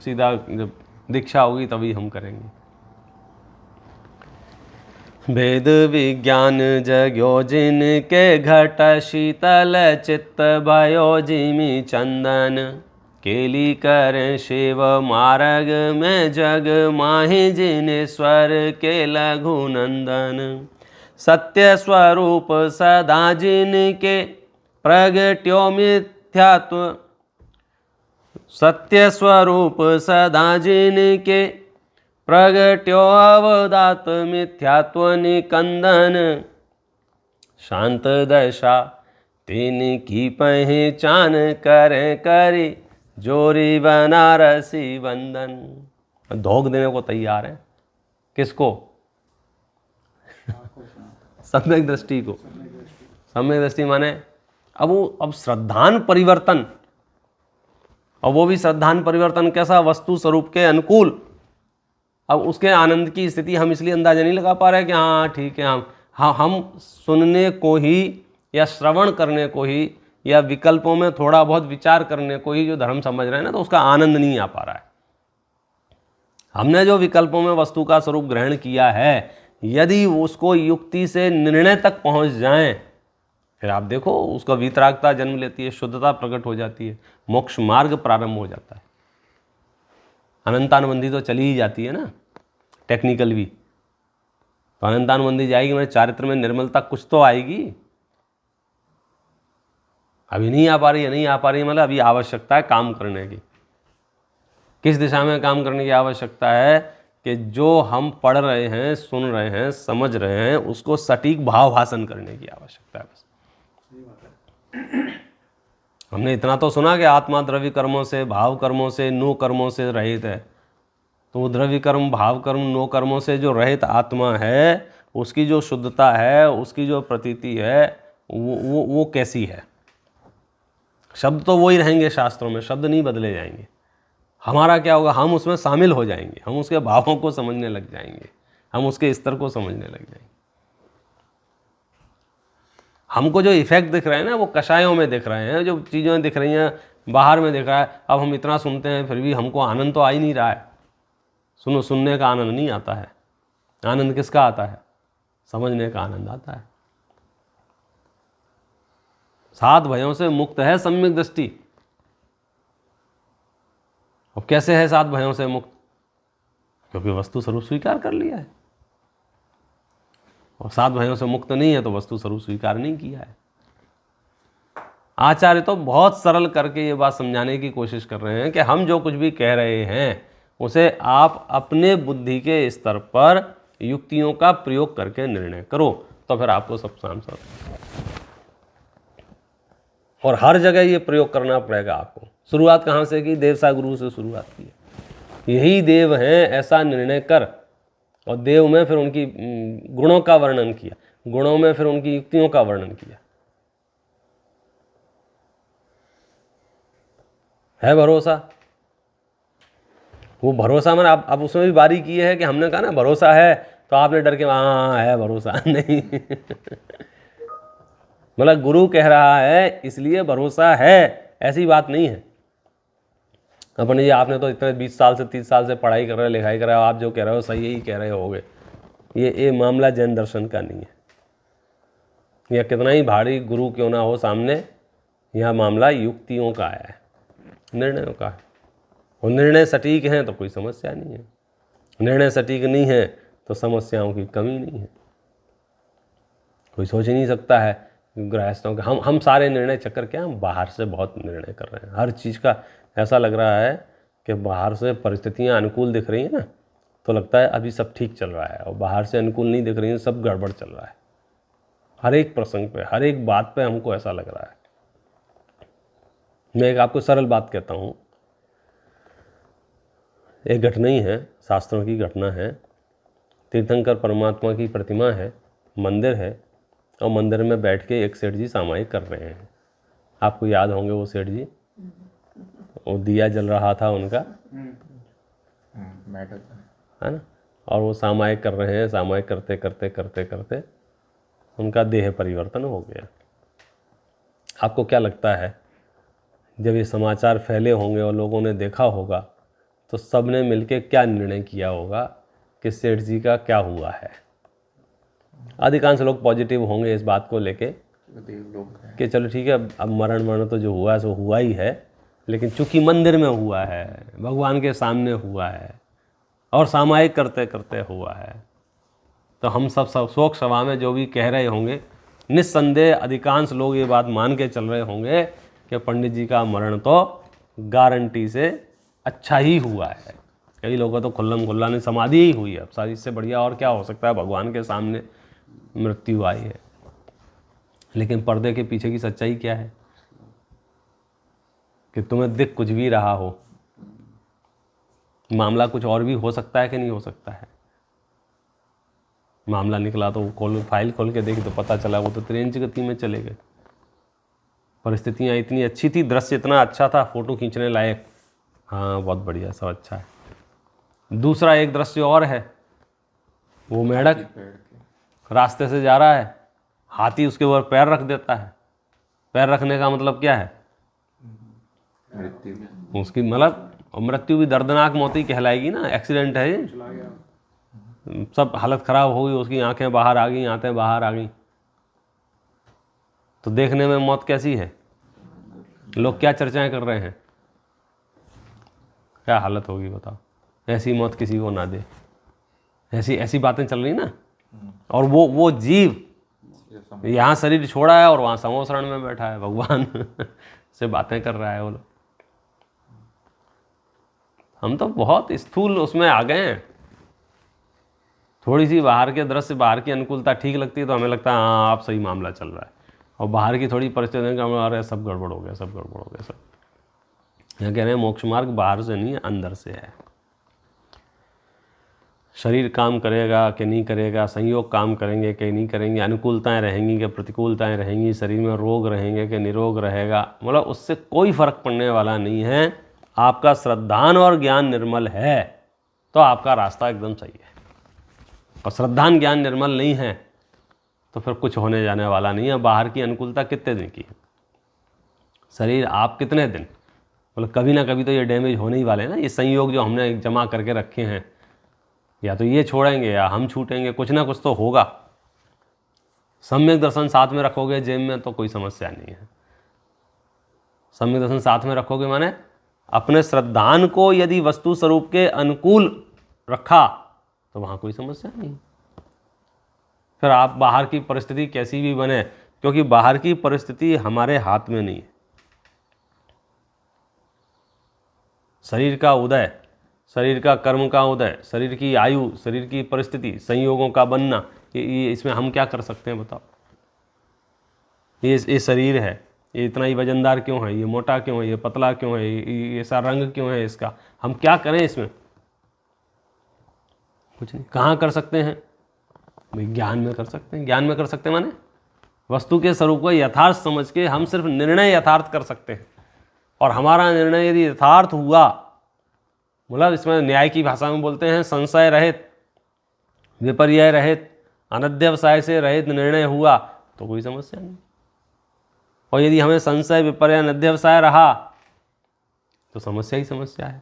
सीधा जब दीक्षा होगी तभी हम करेंगे। वेद विज्ञान जग्यो जिनके घट शीतल चित्त भयो जिमी चंदन केली करें शिव मार्ग में जग माही जिनेश्वर के लघु नंदन सत्य स्वरूप सदा जिनके प्रगट्यो मिथ्यात्व सत्य स्वरूप सदा जिनके प्रगट्यो अवदात मिथ्यात्व निकंदन शांत दशा तिनकी पहचान करें करी जोरी बनारसी वंदन। धोख देने को तैयार है किसको? सम्यक दृष्टि को। सम्यक दृष्टि माने अब श्रद्धान परिवर्तन, और वो भी श्रद्धान परिवर्तन कैसा? वस्तु स्वरूप के अनुकूल। अब उसके आनंद की स्थिति हम इसलिए अंदाजा नहीं लगा पा रहे कि हाँ ठीक है, हम सुनने को ही या श्रवण करने को ही या विकल्पों में थोड़ा बहुत विचार करने को ही जो धर्म समझ रहे हैं ना, तो उसका आनंद नहीं आ पा रहा है। हमने जो विकल्पों में वस्तु का स्वरूप ग्रहण किया है, यदि उसको युक्ति से निर्णय तक पहुंच जाएं फिर आप देखो उसका वीतरागता जन्म लेती है, शुद्धता प्रकट हो जाती है, मोक्ष मार्ग प्रारंभ हो जाता है। अनंतानुबंधी तो चली ही जाती है ना, टेक्निकल भी तो अनंतानुबंधी जाएगी, मेरे चारित्र में निर्मलता कुछ तो आएगी। अभी नहीं आ पा रही है, नहीं आ पा रही है, मतलब अभी आवश्यकता है काम करने की। किस दिशा में काम करने की आवश्यकता है कि जो हम पढ़ रहे हैं, सुन रहे हैं, समझ रहे हैं, उसको सटीक भाव भाषण करने की आवश्यकता है। बस हमने इतना तो सुना कि आत्मा द्रव्य कर्मों से, भाव कर्मों से, नो कर्मों से रहित है। तो वो द्रव्य कर्म, भाव कर्म, नो कर्मों से जो रहित आत्मा है, उसकी जो शुद्धता है, उसकी जो प्रतीति है, वो कैसी है? शब्द तो वही रहेंगे शास्त्रों में, शब्द नहीं बदले जाएंगे। हमारा क्या होगा, हम उसमें शामिल हो जाएंगे, हम उसके भावों को समझने लग जाएंगे, हम उसके स्तर को समझने लग जाएंगे। हमको जो इफेक्ट दिख रहे हैं ना, वो कषायों में दिख रहे हैं, जो चीज़ें दिख रही हैं बाहर में दिख रहा है। अब हम इतना सुनते हैं फिर भी हमको आनंद तो आ ही नहीं रहा है। सुनने का आनंद नहीं आता है। आनंद किसका आता है? समझने का आनंद आता है। 7 भयों से मुक्त है सम्यक दृष्टि। अब कैसे है 7 भयों से मुक्त? क्योंकि वस्तु स्वरूप स्वीकार कर लिया है। और 7 भयों से मुक्त नहीं है तो वस्तु स्वरूप स्वीकार नहीं किया है। आचार्य तो बहुत सरल करके ये बात समझाने की कोशिश कर रहे हैं कि हम जो कुछ भी कह रहे हैं उसे आप अपने बुद्धि के स्तर पर युक्तियों का प्रयोग करके निर्णय करो, तो फिर आपको सब सांसद। और हर जगह ये प्रयोग करना पड़ेगा आपको। शुरुआत कहाँ से की? देवसा गुरु से शुरुआत की है। यही देव हैं ऐसा निर्णय कर, और देव में फिर उनकी गुणों का वर्णन किया, गुणों में फिर उनकी युक्तियों का वर्णन किया। है भरोसा? वो भरोसा मैंने अब उसमें भी बारी की है कि हमने कहा ना भरोसा है, तो आपने डर के हाँ है भरोसा नहीं। मतलब गुरु कह रहा है इसलिए भरोसा है, ऐसी बात नहीं है। अपन ये आपने तो इतने 20 साल से 30 साल से पढ़ाई कर रहे हो, लिखाई कर रहे हो, आप जो कह रहे हो सही ही कह रहे होगे। ये मामला जैन दर्शन का नहीं है। यह कितना ही भारी गुरु क्यों ना हो सामने, यह मामला युक्तियों का है, निर्णयों का है। और निर्णय सटीक हैं तो कोई समस्या नहीं है, निर्णय सटीक नहीं है तो समस्याओं की कमी नहीं है। कोई सोच ही नहीं सकता है गृहस्थों के हम सारे निर्णय चक्कर क्या, हम बाहर से बहुत निर्णय कर रहे हैं। हर चीज़ का ऐसा लग रहा है कि बाहर से परिस्थितियां अनुकूल दिख रही हैं ना, तो लगता है अभी सब ठीक चल रहा है, और बाहर से अनुकूल नहीं दिख रही है, सब गड़बड़ चल रहा है। हर एक प्रसंग पे, हर एक बात पे हमको ऐसा लग रहा है। मैं एक आपको सरल बात कहता हूँ। एक घटना ही है, शास्त्रों की घटना है। तीर्थंकर परमात्मा की प्रतिमा है, मंदिर है, और मंदिर में बैठ के एक सेठ जी सामायिक कर रहे हैं। आपको याद होंगे वो सेठ जी, वो दिया जल रहा था उनका, है ना, और वो सामायिक कर रहे हैं। सामायिक करते करते करते करते उनका देह परिवर्तन हो गया। आपको क्या लगता है जब ये समाचार फैले होंगे और लोगों ने देखा होगा तो सब ने मिलके क्या निर्णय किया होगा कि सेठ जी का क्या हुआ है? अधिकांश लोग पॉजिटिव होंगे इस बात को लेके कि चलो ठीक है, अब मरण तो जो हुआ है सो हुआ ही है, लेकिन चूंकि मंदिर में हुआ है, भगवान के सामने हुआ है, और सामायिक करते करते हुआ है, तो हम सब शोक सभा में जो भी कह रहे होंगे, निस्संदेह अधिकांश लोग ये बात मान के चल रहे होंगे कि पंडित जी का मरण तो गारंटी से अच्छा ही हुआ है। कई लोगों तो खुल्लम खुल्ला ने समाधि ही हुई है, अब सारी इससे बढ़िया और क्या हो सकता है, भगवान के सामने मृत्यु आई है। लेकिन पर्दे के पीछे की सच्चाई क्या है कि तुम्हें दिख कुछ भी रहा हो, मामला कुछ और भी हो सकता है कि नहीं हो सकता है। मामला निकला तो फाइल खोल के देखी तो पता चला वो तो ट्रेन की गति में चले गए। परिस्थितियाँ इतनी अच्छी थी, दृश्य इतना अच्छा था, फोटो खींचने लायक, हाँ बहुत बढ़िया, सब अच्छा है। दूसरा एक दृश्य और है, वो मेढक रास्ते से जा रहा है, हाथी उसके ऊपर पैर रख देता है। पैर रखने का मतलब क्या है? मृत्यु। उसकी मतलब मृत्यु भी दर्दनाक मौत ही कहलाएगी ना, एक्सीडेंट है ये, सब हालत खराब हो गई, उसकी आंखें बाहर आ गई, आंतें बाहर आ गई। तो देखने में मौत कैसी है, लोग क्या चर्चाएं कर रहे हैं, क्या हालत होगी बताओ। ऐसी मौत किसी को ना दे, ऐसी ऐसी बातें चल रही ना। और वो जीव यहाँ शरीर छोड़ा है और वहाँ समोसरण में बैठा है, भगवान से बातें कर रहा है वो लोग। हम तो बहुत स्थूल उसमें आ गए हैं। थोड़ी सी बाहर के दृश्य, बाहर की अनुकूलता ठीक लगती है तो हमें लगता है हाँ आप सही मामला चल रहा है, और बाहर की थोड़ी परिस्थितियों का हमें आ रहा है सब गड़बड़ हो गया, सब गड़बड़ हो गया सब। यहाँ कह रहे हैं मोक्ष मार्ग बाहर से नहीं है, अंदर से है। शरीर काम करेगा कि नहीं करेगा, संयोग काम करेंगे कि नहीं करेंगे, अनुकूलताएं रहेंगी कि प्रतिकूलताएं रहेंगी, शरीर में रोग रहेंगे कि निरोग रहेगा, मतलब उससे कोई फर्क पड़ने वाला नहीं है। आपका श्रद्धान और ज्ञान निर्मल है तो आपका रास्ता एकदम सही है, और श्रद्धान ज्ञान निर्मल नहीं है तो फिर कुछ होने जाने वाला नहीं है। बाहर की अनुकूलता कितने दिन की है, शरीर आप कितने दिन, मतलब कभी ना कभी तो ये डैमेज होने ही वाले हैं ना। ये संयोग जो हमने जमा करके रखे हैं, या तो ये छोड़ेंगे या हम छूटेंगे, कुछ ना कुछ तो होगा। सम्यक दर्शन साथ में रखोगे जेब में तो कोई समस्या नहीं है। सम्यक दर्शन साथ में रखोगे माने अपने श्रद्धान को यदि वस्तु स्वरूप के अनुकूल रखा तो वहाँ कोई समस्या नहीं। फिर आप बाहर की परिस्थिति कैसी भी बने, क्योंकि बाहर की परिस्थिति हमारे हाथ में नहीं है। शरीर का उदय, शरीर का कर्म का उदय, शरीर की आयु, शरीर की परिस्थिति, संयोगों का बनना, ये इसमें हम क्या कर सकते हैं बताओ। ये शरीर है, ये इतना ही वजनदार क्यों है, ये मोटा क्यों है, ये पतला क्यों है, ये ऐसा रंग क्यों है इसका, हम क्या करें इसमें, कुछ नहीं। कहाँ कर सकते हैं भाई, ज्ञान में कर सकते हैं। ज्ञान में कर सकते हैं माने वस्तु के स्वरूप को यथार्थ समझ के हम सिर्फ निर्णय यथार्थ कर सकते हैं। और हमारा निर्णय यदि यथार्थ हुआ, मतलब इसमें न्याय की भाषा में बोलते हैं संशय रहित, विपर्यय रहित, अनध्यवसाय से रहित निर्णय हुआ तो कोई समस्या नहीं। और यदि हमें संशय, विपर्यय, अनध्यवसाय रहा तो समस्या ही समस्या है।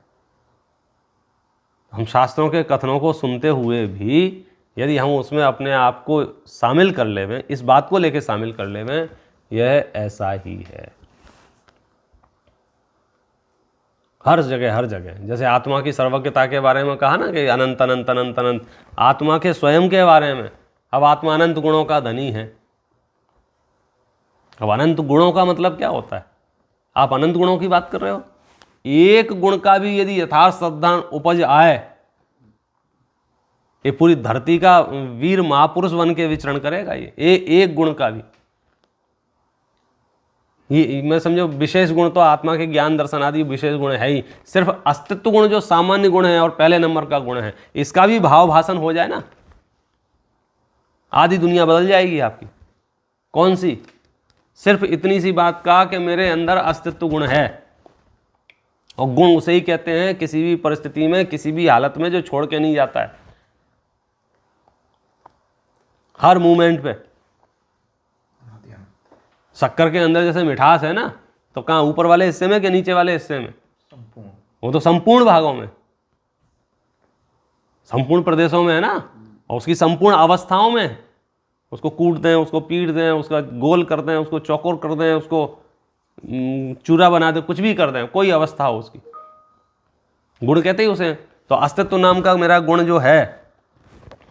हम शास्त्रों के कथनों को सुनते हुए भी यदि हम उसमें अपने आप को शामिल कर लेवें, इस बात को लेकर शामिल कर लेवें, यह ऐसा ही है हर जगह हर जगह। जैसे आत्मा की सर्वज्ञता के बारे में कहा ना कि अनंत अनंत अनंत अनंत, आत्मा के स्वयं के बारे में। अब आत्मा अनंत गुणों का धनी है। अब अनंत गुणों का मतलब क्या होता है, आप अनंत गुणों की बात कर रहे हो। एक गुण का भी यदि यथार्थ श्रद्धा उपज आए, ये पूरी धरती का वीर महापुरुष बन के विचरण करेगा। ये एक गुण का भी, ये मैं समझो विशेष गुण तो आत्मा के ज्ञान दर्शन आदि विशेष गुण है ही। सिर्फ अस्तित्व गुण जो सामान्य गुण है और पहले नंबर का गुण है, इसका भी भाव भाषण हो जाए ना, आधी दुनिया बदल जाएगी आपकी। कौन सी, सिर्फ इतनी सी बात का कि मेरे अंदर अस्तित्व गुण है। और गुण उसे ही कहते हैं किसी भी परिस्थिति में, किसी भी हालत में जो छोड़ के नहीं जाता है, हर मूवमेंट पे। शक्कर के अंदर जैसे मिठास है ना, तो कहाँ ऊपर वाले हिस्से में कि नीचे वाले हिस्से में, वो तो संपूर्ण भागों में, संपूर्ण प्रदेशों में है ना, और उसकी संपूर्ण अवस्थाओं में। उसको कूट दें, उसको पीट दें, उसका गोल कर दें, उसको चौकोर कर दें, उसको चूरा बना दें, कुछ भी कर दें, कोई अवस्था हो उसकी, गुण कहते ही उसे। तो अस्तित्व नाम का मेरा गुण जो है,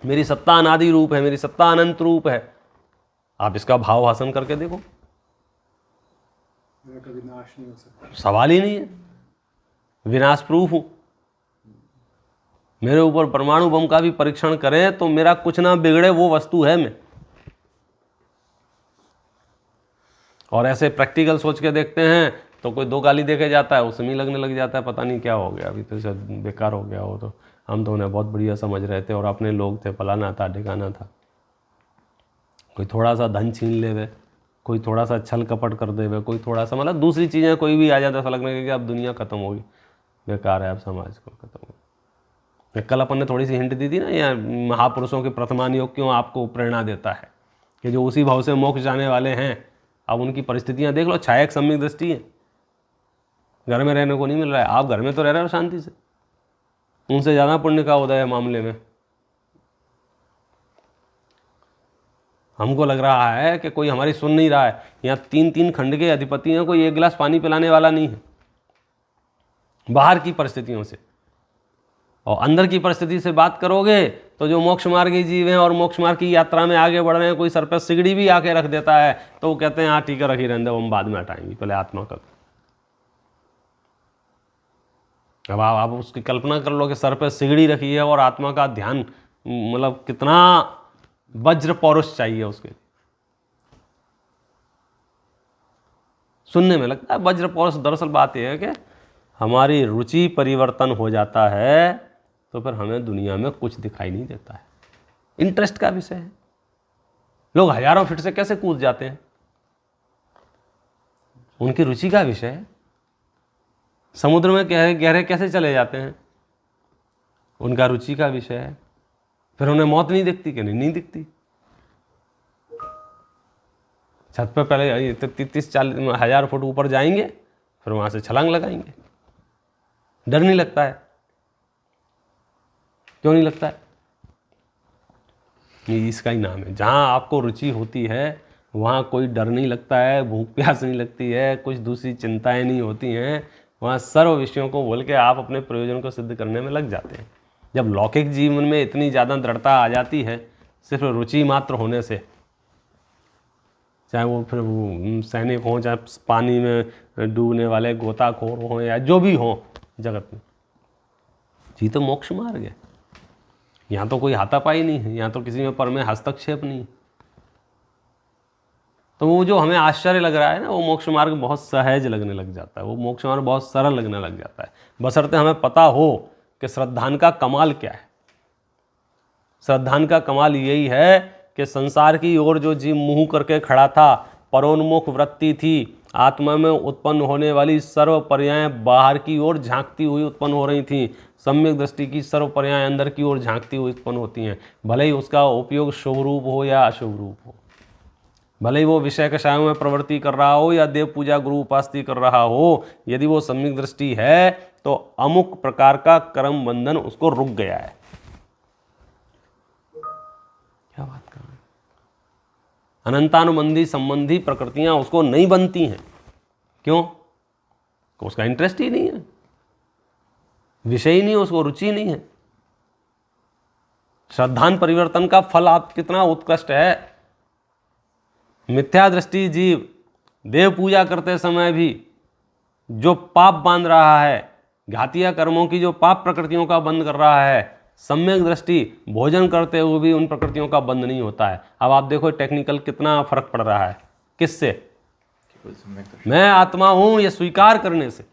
मेरी सत्ता अनादि रूप है, मेरी सत्ता अनंत रूप है। आप इसका भाव हासन करके देखो, कभी नाश नहीं हो सकता, सवाल ही नहीं है। विनाश प्रूफ हूं। मेरे ऊपर परमाणु बम का भी परीक्षण करें तो मेरा कुछ ना बिगड़े वो वस्तु है मैं। और ऐसे प्रैक्टिकल सोच के देखते हैं तो कोई दो गाली देके जाता है, उसमें लगने लग जाता है, पता नहीं क्या हो गया, अभी तो शायद बेकार हो गया हो। तो हम तो उन्हें बहुत बढ़िया समझ रहे थे और अपने लोग थे, फलाना था ढिकाना था। कोई थोड़ा सा धन छीन लेवे, कोई थोड़ा सा छल कपट कर देवे, कोई थोड़ा सा मतलब दूसरी चीज़ें कोई भी आ जाता, ऐसा लगने कि अब दुनिया खत्म होगी, बेकार है, अब समाज को खत्म होगी। कल अपन ने थोड़ी सी हिंट दी थी ना, या महापुरुषों के प्रथमान योग क्यों आपको प्रेरणा देता है कि जो उसी भाव से मोक्ष जाने वाले हैं, अब उनकी परिस्थितियां देख लो। छाया एक सम्यक दृष्टि है, घर में रहने को नहीं मिल रहा है, आप घर में तो रह रहे हो शांति से, उनसे ज़्यादा पुण्य का उदय है मामले में। हमको लग रहा है कि कोई हमारी सुन नहीं रहा है। यहाँ 3-3 खंड के अधिपति हैं, कोई एक गिलास पानी पिलाने वाला नहीं है बाहर की परिस्थितियों से। और अंदर की परिस्थिति से बात करोगे तो जो मोक्ष मार्गी जीव हैं और मोक्ष मार्ग की यात्रा में आगे बढ़ रहे हैं, कोई सर पर सिगड़ी भी आके रख देता है तो वो कहते हैं हाँ ठीक है रखी रहने दो, हम बाद में हटाएंगे, पहले आत्मा का। अब आप उसकी कल्पना कर लो कि सर पे सिगड़ी रखी है और आत्मा का ध्यान, मतलब कितना वज्र पौरुष चाहिए उसके। सुनने में लगता है वज्र पौरुष, दरअसल बात यह है कि हमारी रुचि परिवर्तन हो जाता है तो फिर हमें दुनिया में कुछ दिखाई नहीं देता है। इंटरेस्ट का विषय है। लोग हजारों फीट से कैसे कूद जाते हैं, उनकी रुचि का विषय है। समुद्र में गहरे कैसे चले जाते हैं, उनका रुचि का विषय है। फिर उन्हें मौत नहीं दिखती कि नहीं दिखती। छत पे पहले 30-40 हजार फुट ऊपर जाएंगे, फिर वहां से छलांग लगाएंगे। डर नहीं लगता है, क्यों नहीं लगता है? ये इसका ही नाम है। जहां आपको रुचि होती है वहां कोई डर नहीं लगता है, भूख प्यास नहीं लगती है, कुछ दूसरी चिंताएं नहीं होती हैं। वहाँ सर्व विषयों को बोल के आप अपने प्रयोजन को सिद्ध करने में लग जाते हैं। जब लौकिक जीवन में इतनी ज़्यादा दृढ़ता आ जाती है सिर्फ रुचि मात्र होने से, चाहे वो फिर वो सैनिक हों, चाहे पानी में डूबने वाले गोताखोर हों, या जो भी हों जगत में, जी तो मोक्ष मार्ग है। यहाँ तो कोई हाथापाई नहीं है, यहाँ तो किसी में पर में हस्तक्षेप नहीं। तो वो जो हमें आश्चर्य लग रहा है ना, वो मोक्ष मार्ग बहुत सहज लगने लग जाता है, वो मोक्ष मार्ग बहुत सरल लगने लग जाता है, बशर्ते हमें पता हो कि श्रद्धान का कमाल क्या है। श्रद्धान का कमाल यही है कि संसार की ओर जो जीव मुंह करके खड़ा था, परोन्मुख वृत्ति थी, आत्मा में उत्पन्न होने वाली सर्व पर्याय बाहर की ओर झांकती हुई उत्पन्न हो रही थी। सम्यक दृष्टि की सर्व पर्याय अंदर की ओर झांकती हुई उत्पन्न होती हैं, भले ही उसका उपयोग शुभ रूप हो या अशुभ रूप हो, भले ही वो विषय कषायों में प्रवृत्ति कर रहा हो या देव पूजा गुरु उपास्ति कर रहा हो। यदि वो सम्यक दृष्टि है तो अमुक प्रकार का कर्म बंधन उसको रुक गया है। क्या बात कर रहे हैं? अनंतानुबंधी संबंधी प्रकृतियां उसको नहीं बनती हैं। क्यों? तो उसका इंटरेस्ट ही नहीं है, विषय ही नहीं, उसको रुचि नहीं है। श्रद्धान परिवर्तन का फल आप कितना उत्कृष्ट है। मिथ्या दृष्टि जीव देव पूजा करते समय भी जो पाप बांध रहा है, घातिया कर्मों की जो पाप प्रकृतियों का बंद कर रहा है, सम्यक दृष्टि भोजन करते हुए भी उन प्रकृतियों का बंद नहीं होता है। अब आप देखो टेक्निकल कितना फर्क पड़ रहा है। किससे? मैं आत्मा हूं ये स्वीकार करने से,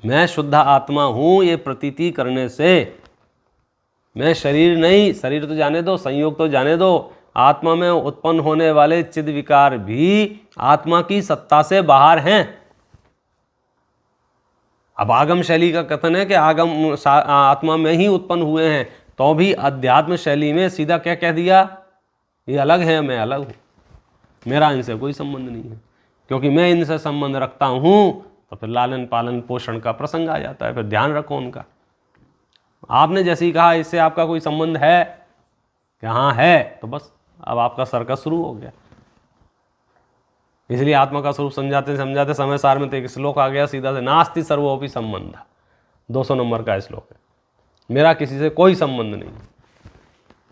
मैं शुद्ध आत्मा हूं ये प्रतीति करने से। मैं शरीर नहीं, शरीर तो जाने दो, संयोग तो जाने दो, आत्मा में उत्पन्न होने वाले चिद विकार भी आत्मा की सत्ता से बाहर हैं। अब आगम शैली का कथन है कि आगम आत्मा में ही उत्पन्न हुए हैं, तो भी अध्यात्म शैली में सीधा क्या कह दिया, ये अलग है, मैं अलग हूँ, मेरा इनसे कोई संबंध नहीं है। क्योंकि मैं इनसे संबंध रखता हूँ तो फिर लालन पालन पोषण का प्रसंग आ जाता है, फिर ध्यान रखो उनका। आपने जैसे ही कहा इससे आपका कोई संबंध है कि हाँ है, तो बस अब आपका सर्कस शुरू हो गया। इसलिए आत्मा का स्वरूप समझाते समझाते समय सार में तो एक श्लोक आ गया सीधा से, नास्ति सर्वोपि संबंध, 200 नंबर का श्लोक है। मेरा किसी से कोई संबंध नहीं।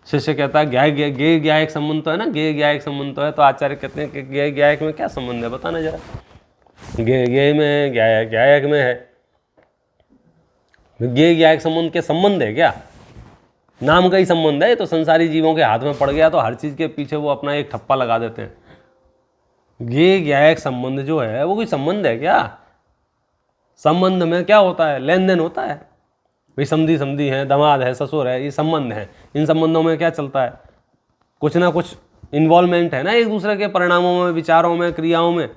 शिष्य कहता है ज्ञेय ज्ञायक संबंध तो है ना, ज्ञेय ज्ञायक संबंध तो है। तो आचार्य कहते हैं कि ज्ञेय ज्ञायक में क्या संबंध है, बताना जरा। ज्ञेय में है, ज्ञायक में है। ज्ञेय ज्ञायक संबंध के संबंध है क्या? नाम का ही संबंध है। तो संसारी जीवों के हाथ में पड़ गया तो हर चीज के पीछे वो अपना एक ठप्पा लगा देते हैं। ज्ञेय ज्ञायक संबंध जो है वो कोई संबंध है क्या? संबंध में क्या होता है, लेन देन होता है। भाई समधी है, दामाद है, ससुर है, ये संबंध है। इन संबंधों में क्या चलता है, कुछ ना कुछ इन्वॉल्वमेंट है ना एक दूसरे के परिणामों में, विचारों में, क्रियाओं में।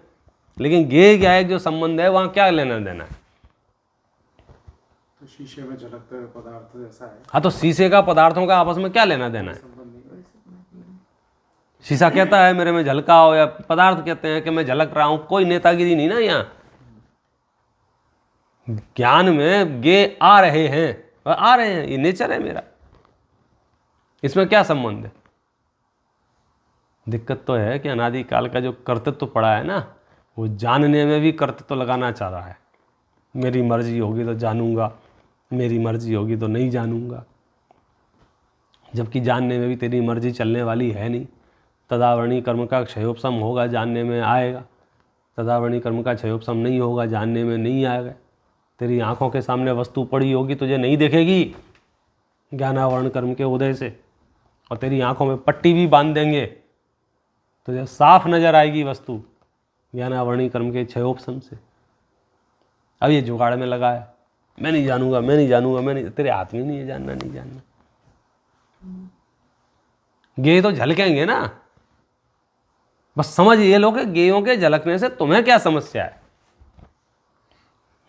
लेकिन ज्ञेय ज्ञायक जो संबंध है वहां क्या लेना देना है? तो शीशे में झलकते हुए पदार्थ जैसा है। हाँ, तो शीशे का पदार्थों का आपस में क्या लेना देना है? शीशा कहता है मेरे में झलका हो, या पदार्थ कहते हैं कि मैं झलक रहा हूं। कोई नेतागिरी नहीं ना यहाँ। ज्ञान में गे आ रहे हैं, ये नेचर है मेरा। इसमें क्या संबंध है? दिक्कत तो है कि अनादिकाल का जो कर्तृत्व पड़ा है ना, वो जानने में भी कर्तृत्व लगाना चाह रहा है। मेरी मर्जी होगी तो जानूंगा, मेरी मर्जी होगी तो नहीं जानूंगा, जबकि जानने में भी तेरी मर्जी चलने वाली है नहीं। तदावरणी कर्म का क्षयोपशम होगा, जानने में आएगा। तदावरणी कर्म का क्षयोपशम नहीं होगा, जानने में नहीं आएगा। तेरी आंखों के सामने वस्तु पड़ी होगी, तुझे नहीं दिखेगी ज्ञानावरण कर्म के उदय से, और तेरी आंखों में पट्टी भी बांध देंगे, तुझे साफ नजर आएगी वस्तु ज्ञानावरणी कर्म के क्षयोपशम से। अब ये जुगाड़ में लगा है, मैं नहीं जानूंगा, मैं नहीं जानूंगा, मैं नहीं। तेरे हाथ में नहीं है जानना नहीं जानना। गेय तो झलकेंगे ना, बस समझ ये लो कि गेयों के झलकने से तुम्हें क्या समस्या है।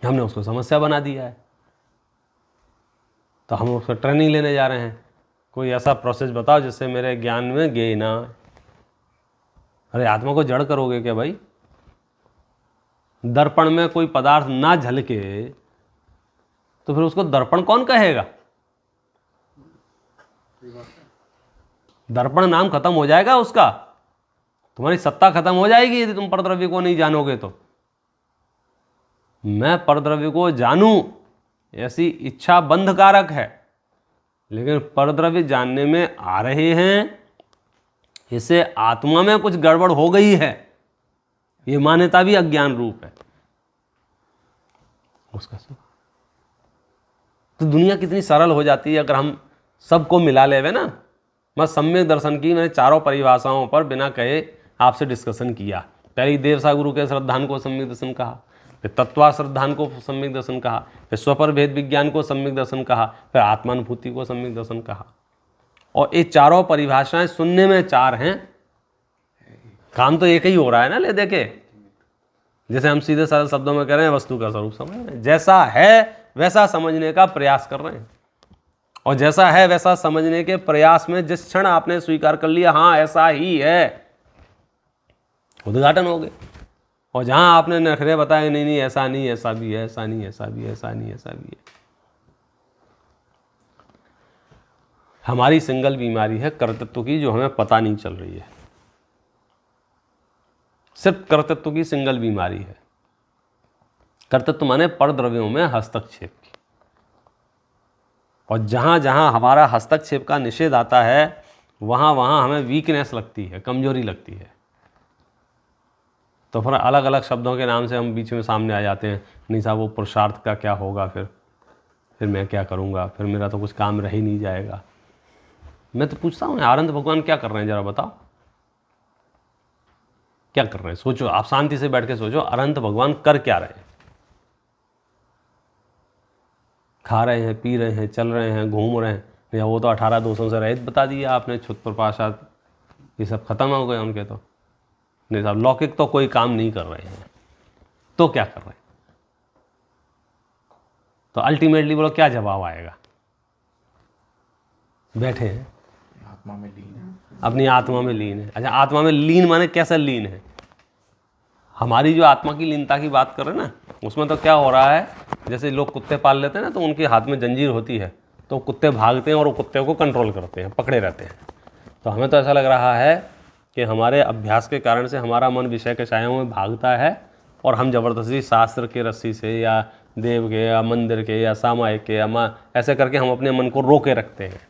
हमने उसको समस्या बना दिया है, तो हम उसको ट्रेनिंग लेने जा रहे हैं। कोई ऐसा प्रोसेस बताओ जिससे मेरे ज्ञान में गेय ना आए। अरे आत्मा को जड़ करोगे क्या भाई? दर्पण में कोई पदार्थ ना झलके तो फिर उसको दर्पण कौन कहेगा? दर्पण नाम खत्म हो जाएगा उसका, तुम्हारी सत्ता खत्म हो जाएगी यदि तुम परद्रव्य को नहीं जानोगे तो। मैं परद्रव्य को जानूं ऐसी इच्छा बंधकारक है, लेकिन परद्रव्य जानने में आ रहे हैं, इससे आत्मा में कुछ गड़बड़ हो गई है, ये मान्यता भी अज्ञान रूप है उसका सब। तो दुनिया कितनी सरल हो जाती है अगर हम सबको मिला लेवे ना। मैं सम्यक दर्शन की मैंने चारों परिभाषाओं पर बिना कहे आपसे डिस्कशन किया। पहले देवसा गुरु के श्रद्धान को सम्यक दर्शन कहा, फिर तत्वा श्रद्धान को सम्यक दर्शन कहा, फिर स्वपर भेद विज्ञान को सम्यक दर्शन कहा, फिर आत्मानुभूति को सम्यक दर्शन कहा। और ये चारों परिभाषाएं सुनने में चार हैं, काम तो एक ही हो रहा है ना। ले देखे, जैसे हम सीधे सरल शब्दों में कह रहे हैं, वस्तु का स्वरूप समझ रहे हैं, जैसा है वैसा समझने का प्रयास कर रहे हैं। और जैसा है वैसा समझने के प्रयास में जिस क्षण आपने स्वीकार कर लिया हाँ ऐसा ही है, उद्घाटन हो गए। और जहां आपने नखरे बताए नहीं नहीं ऐसा नहीं, ऐसा भी है, ऐसा नहीं, ऐसा भी, ऐसा नहीं, ऐसा भी है। हमारी सिंगल बीमारी है कर्तृत्व की, जो हमें पता नहीं चल रही है। सिर्फ कर्तृत्व की सिंगल बीमारी है। कर्तृत्व माने परद्रव्यों में हस्तक्षेप की। और जहां जहां हमारा हस्तक्षेप का निषेध आता है वहां वहां हमें वीकनेस लगती है, कमजोरी लगती है। तो फिर अलग अलग शब्दों के नाम से हम बीच में सामने आ जाते हैं। नहीं साहब वो पुरुषार्थ का क्या होगा, फिर मैं क्या करूँगा, फिर मेरा तो कुछ काम रह ही नहीं जाएगा। मैं तो पूछता हूँ आनंद भगवान क्या कर रहे हैं, जरा बताओ क्या कर रहे हैं? सोचो, आप शांति से बैठ के सोचो, अनंत भगवान कर क्या रहे हैं? खा रहे हैं, पी रहे हैं, चल रहे हैं, घूम रहे हैं, या वो तो 18 दोषों से रहित बता दिया आपने, छुत प्रपाशात ये सब खत्म हो गए उनके। तो नहीं साहब लौकिक तो कोई काम नहीं कर रहे हैं, तो क्या कर रहे हैं? तो अल्टीमेटली बोलो क्या जवाब आएगा? बैठे हैं आत्मा में लीन है, अपनी आत्मा में लीन है। अच्छा, आत्मा में लीन माने कैसा लीन है? हमारी जो आत्मा की लीनता की बात कर रहे हैं ना, उसमें तो क्या हो रहा है, जैसे लोग कुत्ते पाल लेते हैं ना, तो उनके हाथ में जंजीर होती है, तो कुत्ते भागते हैं और वो कुत्ते को कंट्रोल करते हैं, पकड़े रहते हैं। तो हमें तो ऐसा लग रहा है कि हमारे अभ्यास के कारण से हमारा मन विषय के छायाओं में भागता है, और हम जबरदस्ती शास्त्र के रस्सी से या देव के या मंदिर के या सामायिक के या ऐसे करके हम अपने मन को रोके रखते हैं।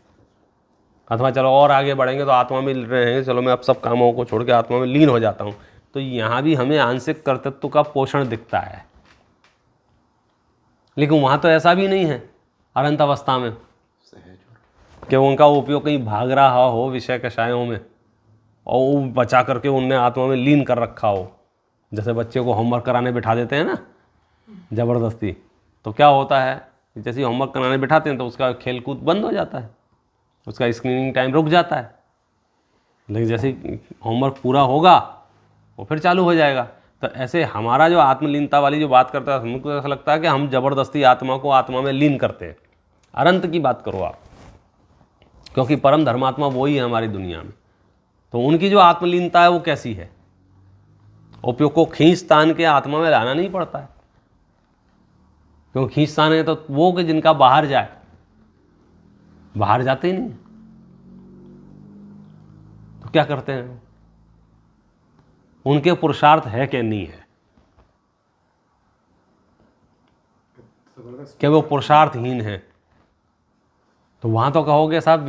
अथवा चलो और आगे बढ़ेंगे तो आत्मा में रहेंगे, चलो मैं अब सब कामों को छोड़ के आत्मा में लीन हो जाता हूँ। तो यहाँ भी हमें आंशिक कर्तृत्व का पोषण दिखता है, लेकिन वहाँ तो ऐसा भी नहीं है अनंत अवस्था में कि उनका उपयोग कहीं भाग रहा हो विषय कषायों में और वो बचा करके उनने आत्मा में लीन कर रखा हो। जैसे बच्चे को होमवर्क कराने बिठा देते हैं ना ज़बरदस्ती, तो क्या होता है, जैसे होमवर्क कराने बिठाते हैं तो उसका खेल कूद बंद हो जाता है, उसका स्क्रीनिंग टाइम रुक जाता है। लेकिन जैसे होमवर्क पूरा होगा वो फिर चालू हो जाएगा। तो ऐसे हमारा जो आत्मलीनता वाली जो बात करता है, हमको ऐसा लगता है कि हम जबरदस्ती आत्मा को आत्मा में लीन करते हैं। अनंत की बात करो आप, क्योंकि परम धर्मात्मा वही है हमारी दुनिया में। तो उनकी जो आत्मलीनता है वो कैसी है? उपयोग को खींच तान के आत्मा में लाना नहीं पड़ता है, क्योंकि खींच तान है तो वो कि जिनका बाहर जाए, बाहर जाते ही नहीं। तो क्या करते हैं? उनके पुरुषार्थ है कि नहीं है? क्या वो पुरुषार्थहीन है? तो वहां तो कहोगे साहब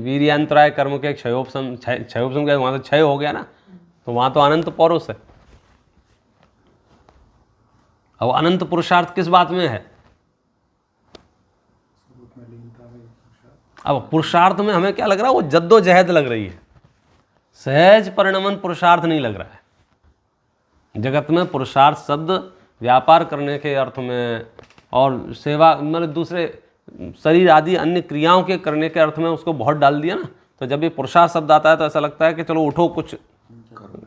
वीर्यांतराय कर्म के क्षयोपशम के वहां तो क्षय हो गया ना, तो वहां तो अनंत पौरुष है। अब अनंत पुरुषार्थ किस बात में है? अब पुरुषार्थ में हमें क्या लग रहा है? वो जद्दोजहद लग रही है, सहज परिणमन पुरुषार्थ नहीं लग रहा है। जगत में पुरुषार्थ शब्द व्यापार करने के अर्थ में और सेवा मतलब दूसरे शरीर आदि अन्य क्रियाओं के करने के अर्थ में उसको बहुत डाल दिया ना। तो जब ये पुरुषार्थ शब्द आता है तो ऐसा लगता है कि चलो उठो कुछ,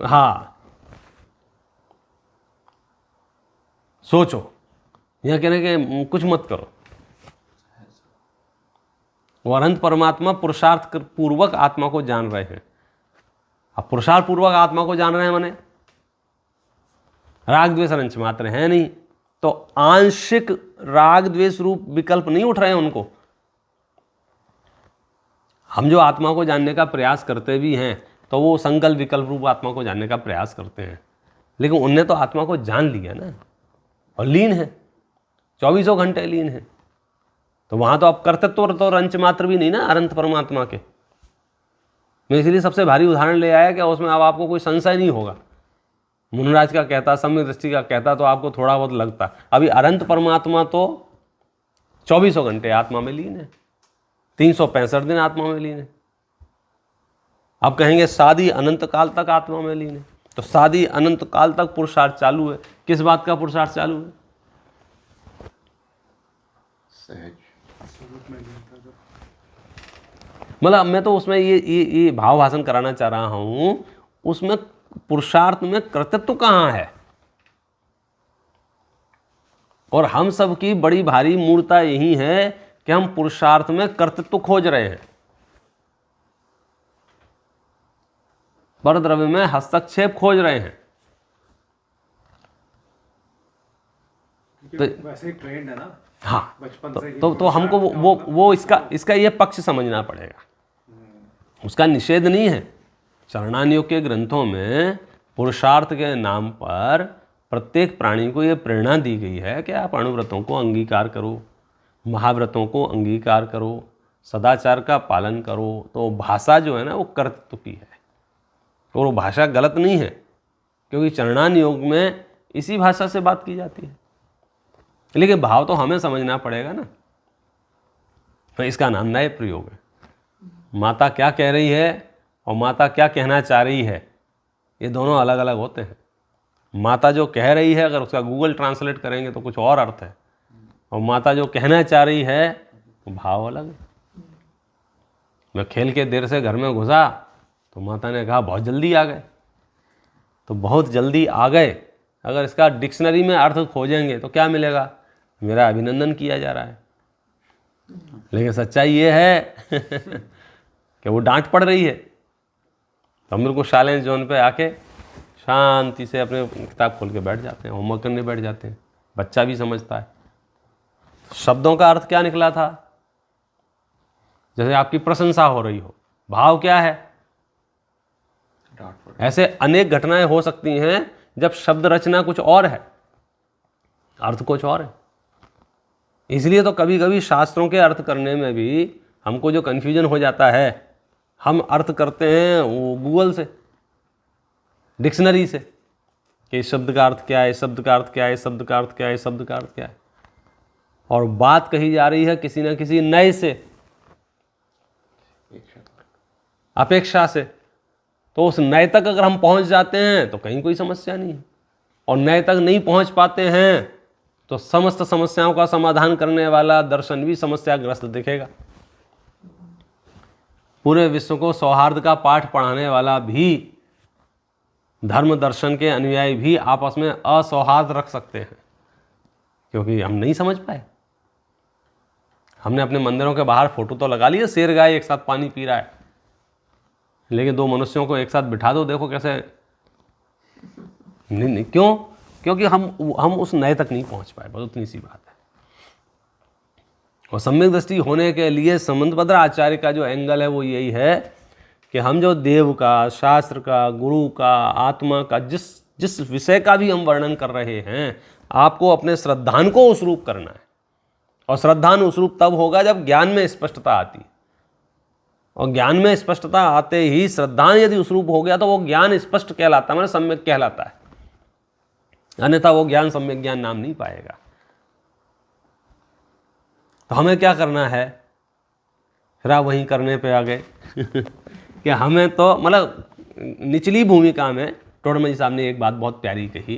हाँ सोचो, यह कहने के कुछ मत करो। वो अनंत परमात्मा पुरुषार्थ पूर्वक आत्मा को जान रहे हैं। अब पुरुषार्थ पूर्वक आत्मा को जान रहे हैं माने राग द्वेष अंश मात्र है नहीं, तो आंशिक राग द्वेष रूप विकल्प नहीं उठ रहे हैं उनको। हम जो आत्मा को जानने का प्रयास करते भी हैं तो वो संकल्प विकल्प रूप आत्मा को जानने का प्रयास करते हैं, लेकिन उनने तो आत्मा को जान लिया ना और लीन है, 24 घंटे लीन है। तो वहां तो अब कर्तृत्व तो अंश मात्र भी नहीं ना अनंत परमात्मा के। मैं इसलिए सबसे भारी उदाहरण ले आया कि उसमें अब आपको कोई संशय नहीं होगा। मुनिराज का कहता, सम्यक दृष्टि का कहता तो आपको थोड़ा बहुत लगता। अभी अनंत परमात्मा तो 24 घंटे आत्मा में लीन है, 365 दिन आत्मा में लीन है। अब कहेंगे शादी अनंत काल तक आत्मा में लीन है, तो शादी अनंत काल तक पुरुषार्थ चालू है। किस बात का पुरुषार्थ चालू है? सहज मतलब मैं तो उसमें ये भाव भाषण कराना चाह रहा हूं, उसमें पुरुषार्थ में कर्तृत्व कहां है? और हम सब की बड़ी भारी मूर्ता यही है कि हम पुरुषार्थ में कर्तृत्व खोज रहे हैं, परद्रव्य में हस्तक्षेप खोज रहे हैं। तो वैसे ट्रेंड है ना, हाँ, बचपन से ही तो हमको वो इसका ये पक्ष समझना पड़ेगा। उसका निषेध नहीं है। चरणानियोग के ग्रंथों में पुरुषार्थ के नाम पर प्रत्येक प्राणी को ये प्रेरणा दी गई है कि आप अणुव्रतों को अंगीकार करो, महाव्रतों को अंगीकार करो, सदाचार का पालन करो। तो भाषा जो है ना वो कर्तृत्व की है, और वो भाषा गलत नहीं है, क्योंकि चरणानियोग में इसी भाषा से बात की जाती है। लेकिन भाव तो हमें समझना पड़ेगा ना। तो इसका नाम नए प्रयोग है। माता क्या कह रही है और माता क्या कहना चाह रही है, ये दोनों अलग अलग होते हैं। माता जो कह रही है अगर उसका गूगल ट्रांसलेट करेंगे तो कुछ और अर्थ है, और माता जो कहना चाह रही है तो भाव अलग है। मैं खेल के देर से घर में घुसा तो माता ने कहा बहुत जल्दी आ गए। तो बहुत जल्दी आ गए अगर इसका डिक्शनरी में अर्थ खोजेंगे तो क्या मिलेगा? मेरा अभिनंदन किया जा रहा है। लेकिन सच्चाई ये है कि वो डांट पड़ रही है। तो हम बिल्कुल शालेंस जोन पे आके शांति से अपने किताब खोल के बैठ जाते हैं, होमवर्क करने बैठ जाते हैं। बच्चा भी समझता है। शब्दों का अर्थ क्या निकला था? जैसे आपकी प्रशंसा हो रही हो, भाव क्या है? ऐसे अनेक घटनाएं हो सकती हैं जब शब्द रचना कुछ और है, अर्थ कुछ और है। इसलिए तो कभी कभी शास्त्रों के अर्थ करने में भी हमको जो कन्फ्यूजन हो जाता है, हम अर्थ करते हैं वो गूगल से, डिक्शनरी से, कि इस शब्द का अर्थ क्या है, इस शब्द का अर्थ क्या है, इस शब्द का अर्थ क्या है, इस शब्द का अर्थ क्या है। और बात कही जा रही है किसी न किसी नए से, अपेक्षा से। तो उस नए तक अगर हम पहुंच जाते हैं तो कहीं कोई समस्या नहीं है, और नए तक नहीं पहुंच पाते हैं तो समस्त समस्याओं का समाधान करने वाला दर्शन भी समस्याग्रस्त दिखेगा। पूरे विश्व को सौहार्द का पाठ पढ़ाने वाला भी, धर्म दर्शन के अनुयायी भी आपस में असौहार्द रख सकते हैं, क्योंकि हम नहीं समझ पाए। हमने अपने मंदिरों के बाहर फोटो तो लगा लिए, शेर गाय एक साथ पानी पी रहा है, लेकिन दो मनुष्यों को एक साथ बिठा दो, देखो कैसे। नहीं, क्यों? क्योंकि हम उस नए तक नहीं पहुंच पाए, बस उतनी सी बात है। और सम्यक दृष्टि होने के लिए संबंधभद्र आचार्य का जो एंगल है वो यही है कि हम जो देव का, शास्त्र का, गुरु का, आत्मा का, जिस विषय का भी हम वर्णन कर रहे हैं, आपको अपने श्रद्धान को उस रूप करना है। और श्रद्धान उस रूप तब होगा जब ज्ञान में स्पष्टता आती है, और ज्ञान में स्पष्टता आते ही श्रद्धान यदि उस रूप हो गया तो वो ज्ञान स्पष्ट कहलाता है, मतलब सम्यक कहलाता है, अन्यथा वो ज्ञान सम्यक ज्ञान नाम नहीं पाएगा। तो हमें क्या करना है, फिर आप वहीं करने पे आ गए कि हमें तो मतलब निचली भूमिका में टोडरमल जी साहब ने एक बात बहुत प्यारी कही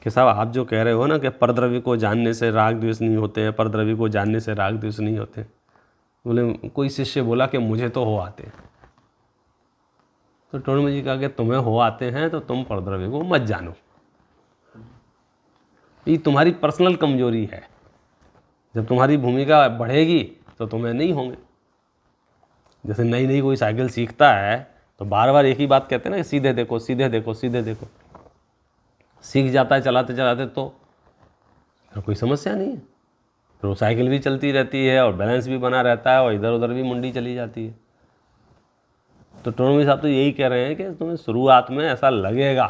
कि साहब आप जो कह रहे हो ना कि परद्रव्य को जानने से राग द्वेष नहीं होते हैं, परद्रव्य को जानने से राग द्वेष नहीं होते। बोले कोई शिष्य बोला कि मुझे तो हो आते हैं। तो टोडरमल जी कहा कि तुम्हें हो आते हैं तो तुम परद्रव्य को मत जानो, ये तुम्हारी पर्सनल कमजोरी है। जब तुम्हारी भूमिका बढ़ेगी तो तुम्हें नहीं होंगे। जैसे नई नई कोई साइकिल सीखता है तो बार बार एक ही बात कहते हैं ना कि सीधे देखो, सीधे देखो, सीधे देखो। सीख जाता है चलाते चलाते तो फिर कोई समस्या नहीं है, फिर वो साइकिल भी चलती रहती है और बैलेंस भी बना रहता है और इधर उधर भी मुंडी चली जाती है। तो टोडरमल साहब तो यही कह रहे हैं कि तुम्हें शुरुआत में ऐसा लगेगा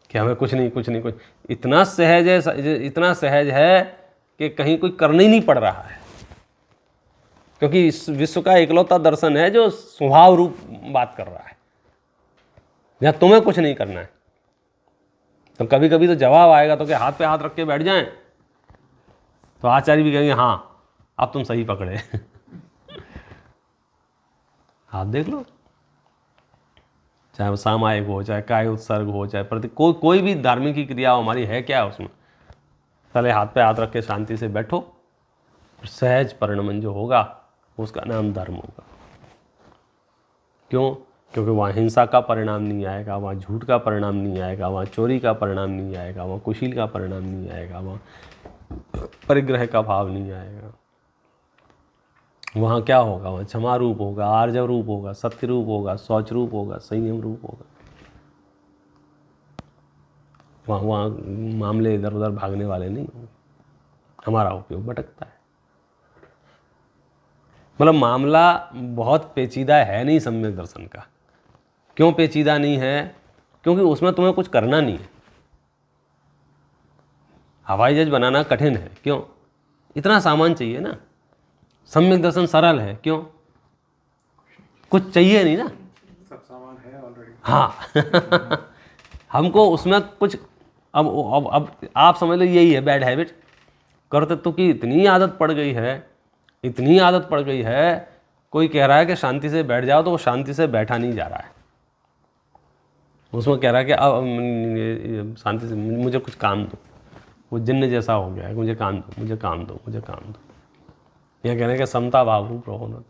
कि हमें कुछ नहीं, इतना सहज है कि कहीं कोई करना ही नहीं पड़ रहा है, क्योंकि इस विश्व का इकलौता दर्शन है जो स्वभाव रूप बात कर रहा है, जहाँ तुम्हें कुछ नहीं करना है। तो कभी कभी तो जवाब आएगा तो क्या हाथ पे हाथ रख के बैठ जाएं, तो आचार्य भी कहेंगे हाँ अब तुम सही पकड़े आप देख लो, चाहे वो सामायिक हो, चाहे काय उत्सर्ग हो, चाहे प्रति कोई भी धार्मिक की क्रिया हमारी है क्या उसमें, पहले हाथ पे हाथ रख के शांति से बैठो, सहज परिणमन जो होगा उसका नाम धर्म होगा। क्यों? क्योंकि वहाँ हिंसा का परिणाम नहीं आएगा, वहाँ झूठ का परिणाम नहीं आएगा, वहाँ चोरी का परिणाम नहीं आएगा, वहाँ कुशील का परिणाम नहीं आएगा, वहाँ परिग्रह का भाव नहीं आएगा। वहाँ क्या होगा? वहाँ क्षमा रूप होगा, आर्जव रूप होगा, सत्य रूप होगा, शौच रूप होगा, संयम रूप होगा। वहाँ मामले इधर उधर भागने वाले नहीं होंगे, हमारा उपयोग भटकता है। मतलब मामला बहुत पेचीदा है नहीं सम्यक दर्शन का। क्यों पेचीदा नहीं है? क्योंकि उसमें तुम्हें कुछ करना नहीं है। हवाई जहाज बनाना कठिन है, क्यों? इतना सामान चाहिए ना। सम्यक दर्शन सरल है, क्यों? कुछ चाहिए नहीं ना, सब सामान है ऑलरेडी। हाँ हमको उसमें कुछ अब आप समझ लो यही है बैड हैबिट। कर्तृत्व की इतनी आदत पड़ गई है, इतनी आदत पड़ गई है, कोई कह रहा है कि शांति से बैठ जाओ तो वो शांति से बैठा नहीं जा रहा है। उसमें कह रहा है कि अब शांति से मुझे कुछ काम दो, वो जिन्न जैसा हो गया है, मुझे काम दो, मुझे काम दो, मुझे काम दो। यह कह रहे हैं कि समता भाव रूप रहो ना,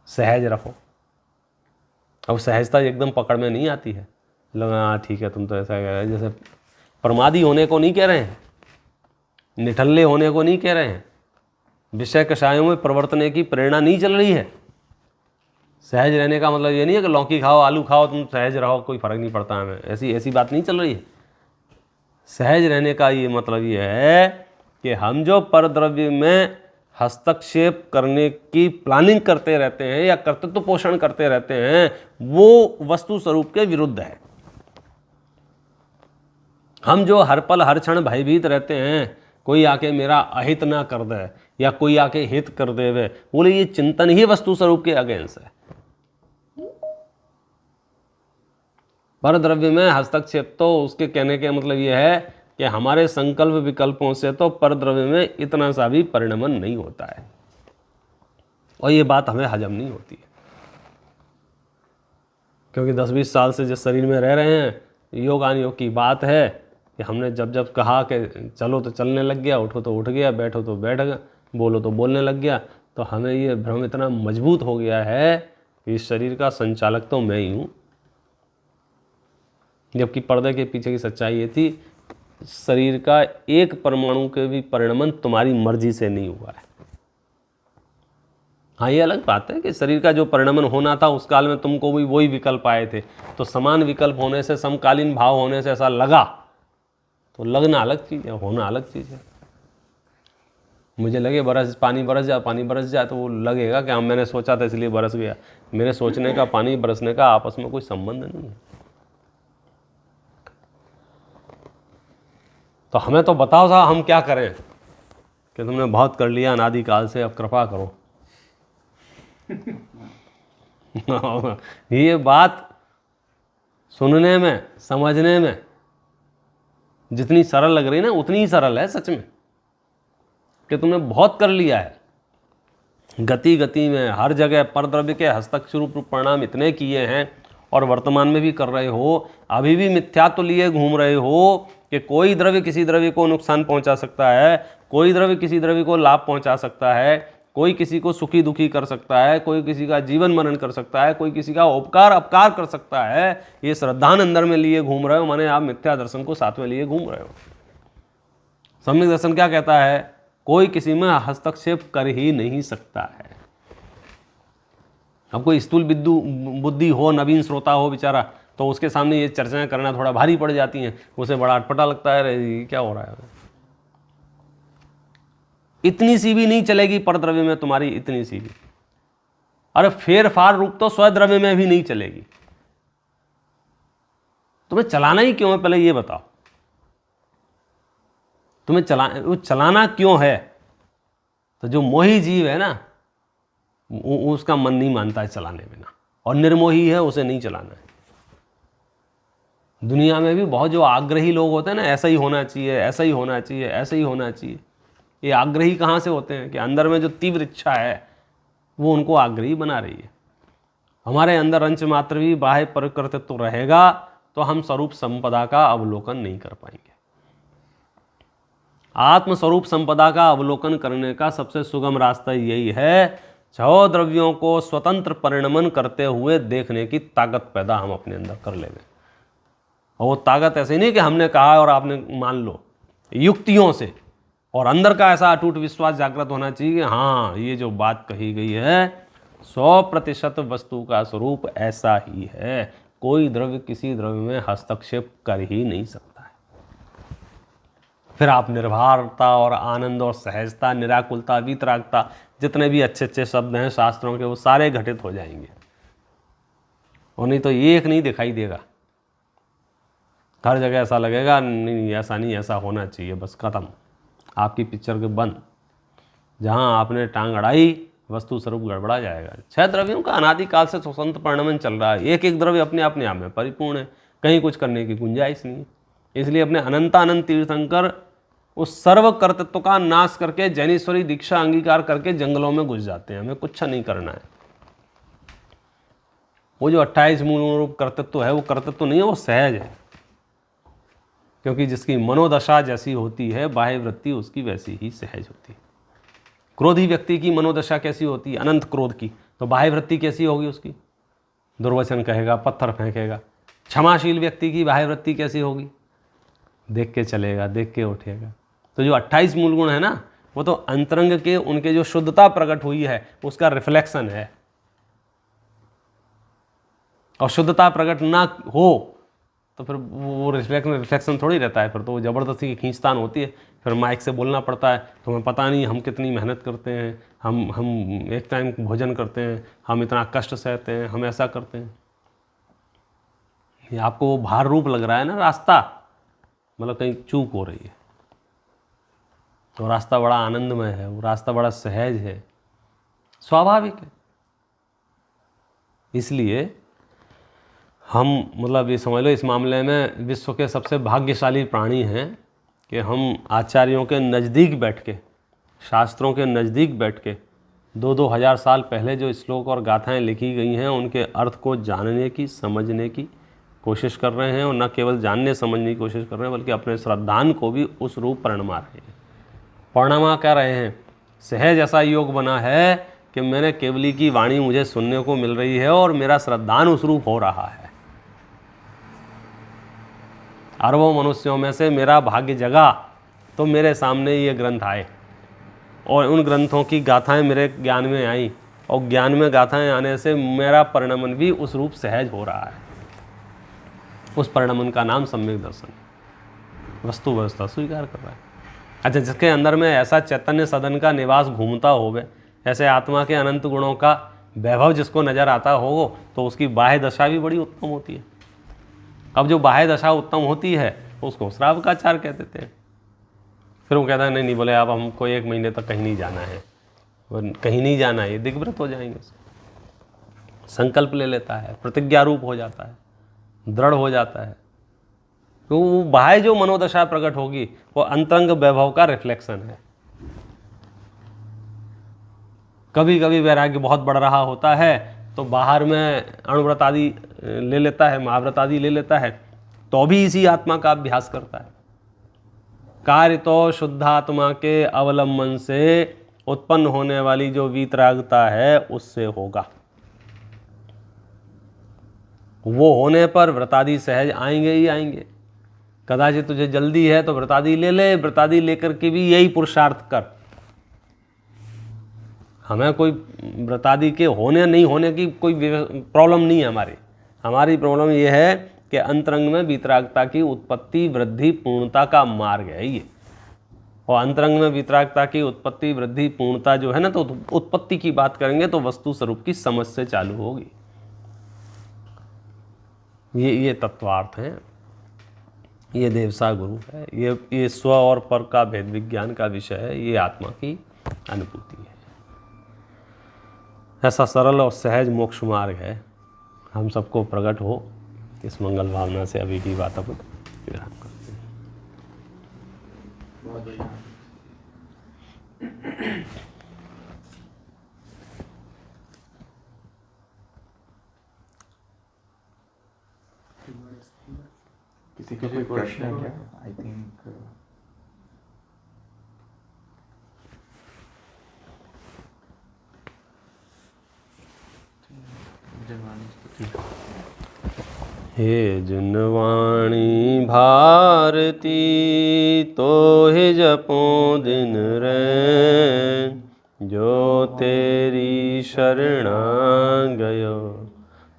सहज रखो। अब सहजता एकदम पकड़ में नहीं आती है, लगा हाँ ठीक है तुम तो ऐसा कह रहे हैं। जैसे प्रमादी होने को नहीं कह रहे हैं, निठल्ले होने को नहीं कह रहे हैं, विषय कषायों में प्रवर्तने की प्रेरणा नहीं चल रही है। सहज रहने का मतलब ये नहीं है कि लौकी खाओ, आलू खाओ, तुम सहज रहो, कोई फर्क नहीं पड़ता हमें, ऐसी बात नहीं चल रही है। सहज रहने का ये मतलब ये है कि हम जो परद्रव्य में हस्तक्षेप करने की प्लानिंग करते रहते हैं या कर्तृत्व पोषण करते रहते हैं, वो वस्तु स्वरूप के विरुद्ध है। हम जो हर पल हर क्षण भयभीत रहते हैं, कोई आके मेरा अहित ना कर दे या कोई आके हित कर दे, वे बोले ये चिंतन ही वस्तु स्वरूप के अगेंस्ट है। परद्रव्य में हस्तक्षेप तो उसके कहने के मतलब ये है कि हमारे संकल्प विकल्पों से तो परद्रव्य में इतना सा भी परिणमन नहीं होता है, और ये बात हमें हजम नहीं होती है। क्योंकि 10-20 साल से जिस शरीर में रह रहे हैं, योग अनयोग की बात है कि हमने जब जब कहा कि चलो तो चलने लग गया, उठो तो उठ गया, बैठो तो बैठ गया, बोलो तो बोलने लग गया। तो हमें ये भ्रम इतना मजबूत हो गया है कि इस शरीर का संचालक तो मैं ही हूँ, जबकि पर्दे के पीछे की सच्चाई ये थी, शरीर का एक परमाणु के भी परिणमन तुम्हारी मर्जी से नहीं हुआ है। हाँ, ये अलग बात है कि शरीर का जो परिणमन होना था उस काल में तुमको भी वही विकल्प आए थे, तो समान विकल्प होने से, समकालीन भाव होने से ऐसा लगा, तो लगना अलग चीज़ है, होना अलग चीज़ है। मुझे लगे पानी बरस जाए तो वो लगेगा कि हाँ मैंने सोचा था इसलिए बरस गया। मेरे सोचने का पानी बरसने का आपस में कोई संबंध नहीं है। तो हमें तो बताओ साहब हम क्या करें कि तुमने बहुत कर लिया अनादिकाल से, अब कृपा करो। ये बात सुनने में समझने में जितनी सरल लग रही है ना उतनी ही सरल है सच में, कि तुमने बहुत कर लिया है। गति गति में हर जगह परद्रव्य के हस्तक्षर रूप परिणाम इतने किए हैं और वर्तमान में भी कर रहे हो। अभी भी मिथ्यात्व लिए घूम रहे हो कि कोई द्रव्य किसी द्रव्य को नुकसान पहुंचा सकता है, कोई द्रव्य किसी द्रव्य को लाभ पहुंचा सकता है, कोई किसी को सुखी दुखी कर सकता है, कोई किसी का जीवन मरण कर सकता है, कोई किसी का उपकार अपकार कर सकता है। ये श्रद्धान अंदर में लिए घूम रहे हो, माने आप मिथ्या दर्शन को साथ में लिए घूम रहे हो। सम्यक दर्शन क्या कहता है? कोई किसी में हस्तक्षेप कर ही नहीं सकता है। अब कोई स्थूल बुद्धि हो, नवीन श्रोता हो बेचारा, तो उसके सामने ये चर्चाएं करना थोड़ा भारी पड़ जाती हैं, उसे बड़ा अटपटा लगता है, ये क्या हो रहा है। इतनी सी भी नहीं चलेगी परद्रव्य में तुम्हारी, इतनी सी भी। अरे फेर फार रूप तो स्वद्रव्य में भी नहीं चलेगी। तुम्हें चलाना ही क्यों है पहले ये बताओ। तुम्हें चलाना क्यों है? तो जो मोही जीव है ना, उसका मन नहीं मानता है चलाने में ना, और निर्मोही है उसे नहीं चलाना है। दुनिया में भी बहुत जो आग्रही लोग होते हैं ना, ऐसा ही होना चाहिए, ऐसा ही होना चाहिए, ऐसा ही होना चाहिए। ये आग्रही कहाँ से होते हैं? कि अंदर में जो तीव्र इच्छा है वो उनको आग्रही बना रही है। हमारे अंदर अंश मात्र भी बाह्य प्रकृतित्व रहेगा तो हम स्वरूप संपदा का अवलोकन नहीं कर पाएंगे। आत्मस्वरूप संपदा का अवलोकन करने का सबसे सुगम रास्ता यही है, छह द्रव्यों को स्वतंत्र परिणमन करते हुए देखने की ताकत पैदा हम अपने अंदर कर लेंगे। और वो ताकत ऐसे नहीं कि हमने कहा और आपने मान लो, युक्तियों से, और अंदर का ऐसा अटूट विश्वास जागृत होना चाहिए कि हाँ ये जो बात कही गई है 100% वस्तु का स्वरूप ऐसा ही है, कोई द्रव्य किसी द्रव्य में हस्तक्षेप कर ही नहीं सकता है। फिर आप निर्भरता और आनंद और सहजता, निराकुलता, वीतरागता, जितने भी अच्छे अच्छे शब्द हैं शास्त्रों के, वो सारे घटित हो जाएंगे। और नहीं तो एक नहीं दिखाई देगा। हर जगह ऐसा लगेगा नहीं ऐसा नहीं, ऐसा होना चाहिए, बस खत्म, आपकी पिक्चर के बंद। जहाँ आपने टांग अड़ाई वस्तु स्वरूप गड़बड़ा जाएगा। 6 द्रव्यों का अनादिकाल से स्वतंत्र परिणमन चल रहा है। एक एक द्रव्य अपने आप में परिपूर्ण है, कहीं कुछ करने की गुंजाइश नहीं। इसलिए अपने अनंतानंद तीर्थंकर उस सर्व कर्तृत्व का नाश करके जैनेश्वरी दीक्षा अंगीकार करके जंगलों में घुस जाते हैं। हमें कुछ नहीं करना है। वो जो 28 मूल रूप कर्तृत्व है वो कर्तृत्व नहीं है, वो सहज है। क्योंकि जिसकी मनोदशा जैसी होती है बाह्य वृत्ति उसकी वैसी ही सहज होती है। क्रोधी व्यक्ति की मनोदशा कैसी होती है? अनंत क्रोध की। तो बाह्य वृत्ति कैसी होगी उसकी? दुर्वचन कहेगा, पत्थर फेंकेगा। क्षमाशील व्यक्ति की बाह्य वृत्ति कैसी होगी? देख के चलेगा, देख के उठेगा। तो जो 28 मूल गुण है ना, वो तो अंतरंग के उनके जो शुद्धता प्रकट हुई है उसका रिफ्लेक्शन है। और शुद्धता प्रकट ना हो तो फिर वो रिफ्लेक्शन थोड़ी रहता है। फिर तो वो ज़बरदस्ती की खींचतान होती है। फिर माइक से बोलना पड़ता है, तुम्हें पता नहीं हम कितनी मेहनत करते हैं, हम एक टाइम भोजन करते हैं, हम इतना कष्ट सहते हैं, हम ऐसा करते हैं। ये आपको वो भार रूप लग रहा है ना रास्ता, मतलब कहीं चूक हो रही है। तो रास्ता बड़ा आनंदमय है, वो रास्ता बड़ा सहज है, स्वाभाविक है। इसलिए हम मतलब ये समझ लो इस मामले में विश्व के सबसे भाग्यशाली प्राणी हैं कि हम आचार्यों के नज़दीक बैठ के, शास्त्रों के नज़दीक बैठ के 2-2 हज़ार साल पहले जो श्लोक और गाथाएं लिखी गई हैं उनके अर्थ को जानने की, समझने की कोशिश कर रहे हैं। और न केवल जानने समझने की कोशिश कर रहे हैं बल्कि अपने श्रद्धान को भी उस रूप परिणमा रहे हैं। परिणमा क्या रहे हैं? सहज ऐसा योग बना है कि मैंने केवली की वाणी मुझे सुनने को मिल रही है और मेरा श्रद्धान उस रूप हो रहा है। अरबों मनुष्यों में से मेरा भाग्य जगा तो मेरे सामने ये ग्रंथ आए और उन ग्रंथों की गाथाएं मेरे ज्ञान में आई, और ज्ञान में गाथाएं आने से मेरा परिणमन भी उस रूप सहज हो रहा है। उस परिणमन का नाम सम्यक दर्शन, वस्तु व्यवस्था स्वीकार कर रहा है। अच्छा, जिसके अंदर में ऐसा चैतन्य सदन का निवास घूमता होवे, ऐसे आत्मा के अनंत गुणों का वैभव जिसको नजर आता हो, तो उसकी बाह्य दशा भी बड़ी उत्तम होती है। अब जो बाह्य दशा उत्तम होती है उसको श्रावकाचार कह देते हैं। फिर वो कहता है नहीं नहीं, बोले आप हमको 1 महीने तक कहीं नहीं जाना है, कहीं नहीं जाना है, ये दिग्व्रत हो जाएंगे। संकल्प ले लेता है, प्रतिज्ञा रूप हो जाता है, दृढ़ हो जाता है। तो वो बाह्य जो मनोदशा प्रकट होगी वो अंतरंग वैभव का रिफ्लेक्शन है। कभी कभी वैराग्य बहुत बढ़ रहा होता है तो बाहर में अणुव्रत आदि ले लेता है, महाव्रत आदि ले लेता है, तो भी इसी आत्मा का अभ्यास करता है। कार्य तो शुद्धात्मा के अवलंबन से उत्पन्न होने वाली जो वीतरागता है उससे होगा। वो होने पर व्रतादि सहज आएंगे ही आएंगे। कदाचित तुझे जल्दी है तो व्रतादि ले ले, व्रतादि लेकर के भी यही पुरुषार्थ कर। हमें कोई व्रतादि के होने नहीं होने की कोई प्रॉब्लम नहीं है। हमारी प्रॉब्लम ये है कि अंतरंग में वीतरागता की उत्पत्ति वृद्धि पूर्णता का मार्ग है ये। और अंतरंग में वीतरागता की उत्पत्ति वृद्धि पूर्णता जो है ना, तो उत्पत्ति की बात करेंगे तो वस्तु स्वरूप की समझ से चालू होगी। ये तत्वार्थ है, ये देवसा गुरु है, ये स्व और पर का भेद विज्ञान का विषय है, ये आत्मा की अनुभूति है। ऐसा सरल और सहज मोक्ष मार्ग है, हम सबको प्रकट हो। इस मंगल भावना से अभी की बात अपन विराम करते हैं। बहुत बढ़िया। किसी का कोई प्रश्न है क्या? आई थिंक हे जिनवाणी भारती तो हे जपो दिन रैन, जो तेरी शरणा गयो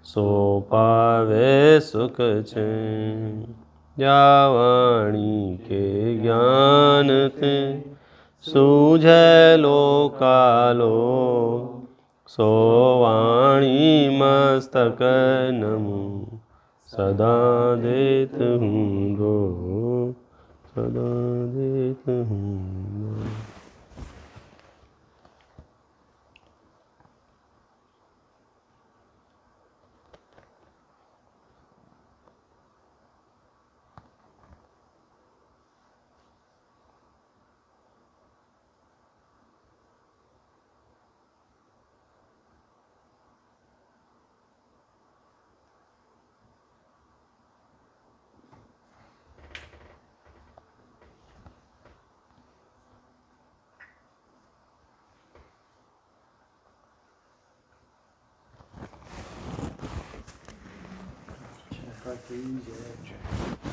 सो पावे सुख चैन। जावाणी के ज्ञान ते सूझे लोकालो, सो वाणी मस्तक नमु सदा देत हूँ गो, सदा देत हूँ गो। जय जय।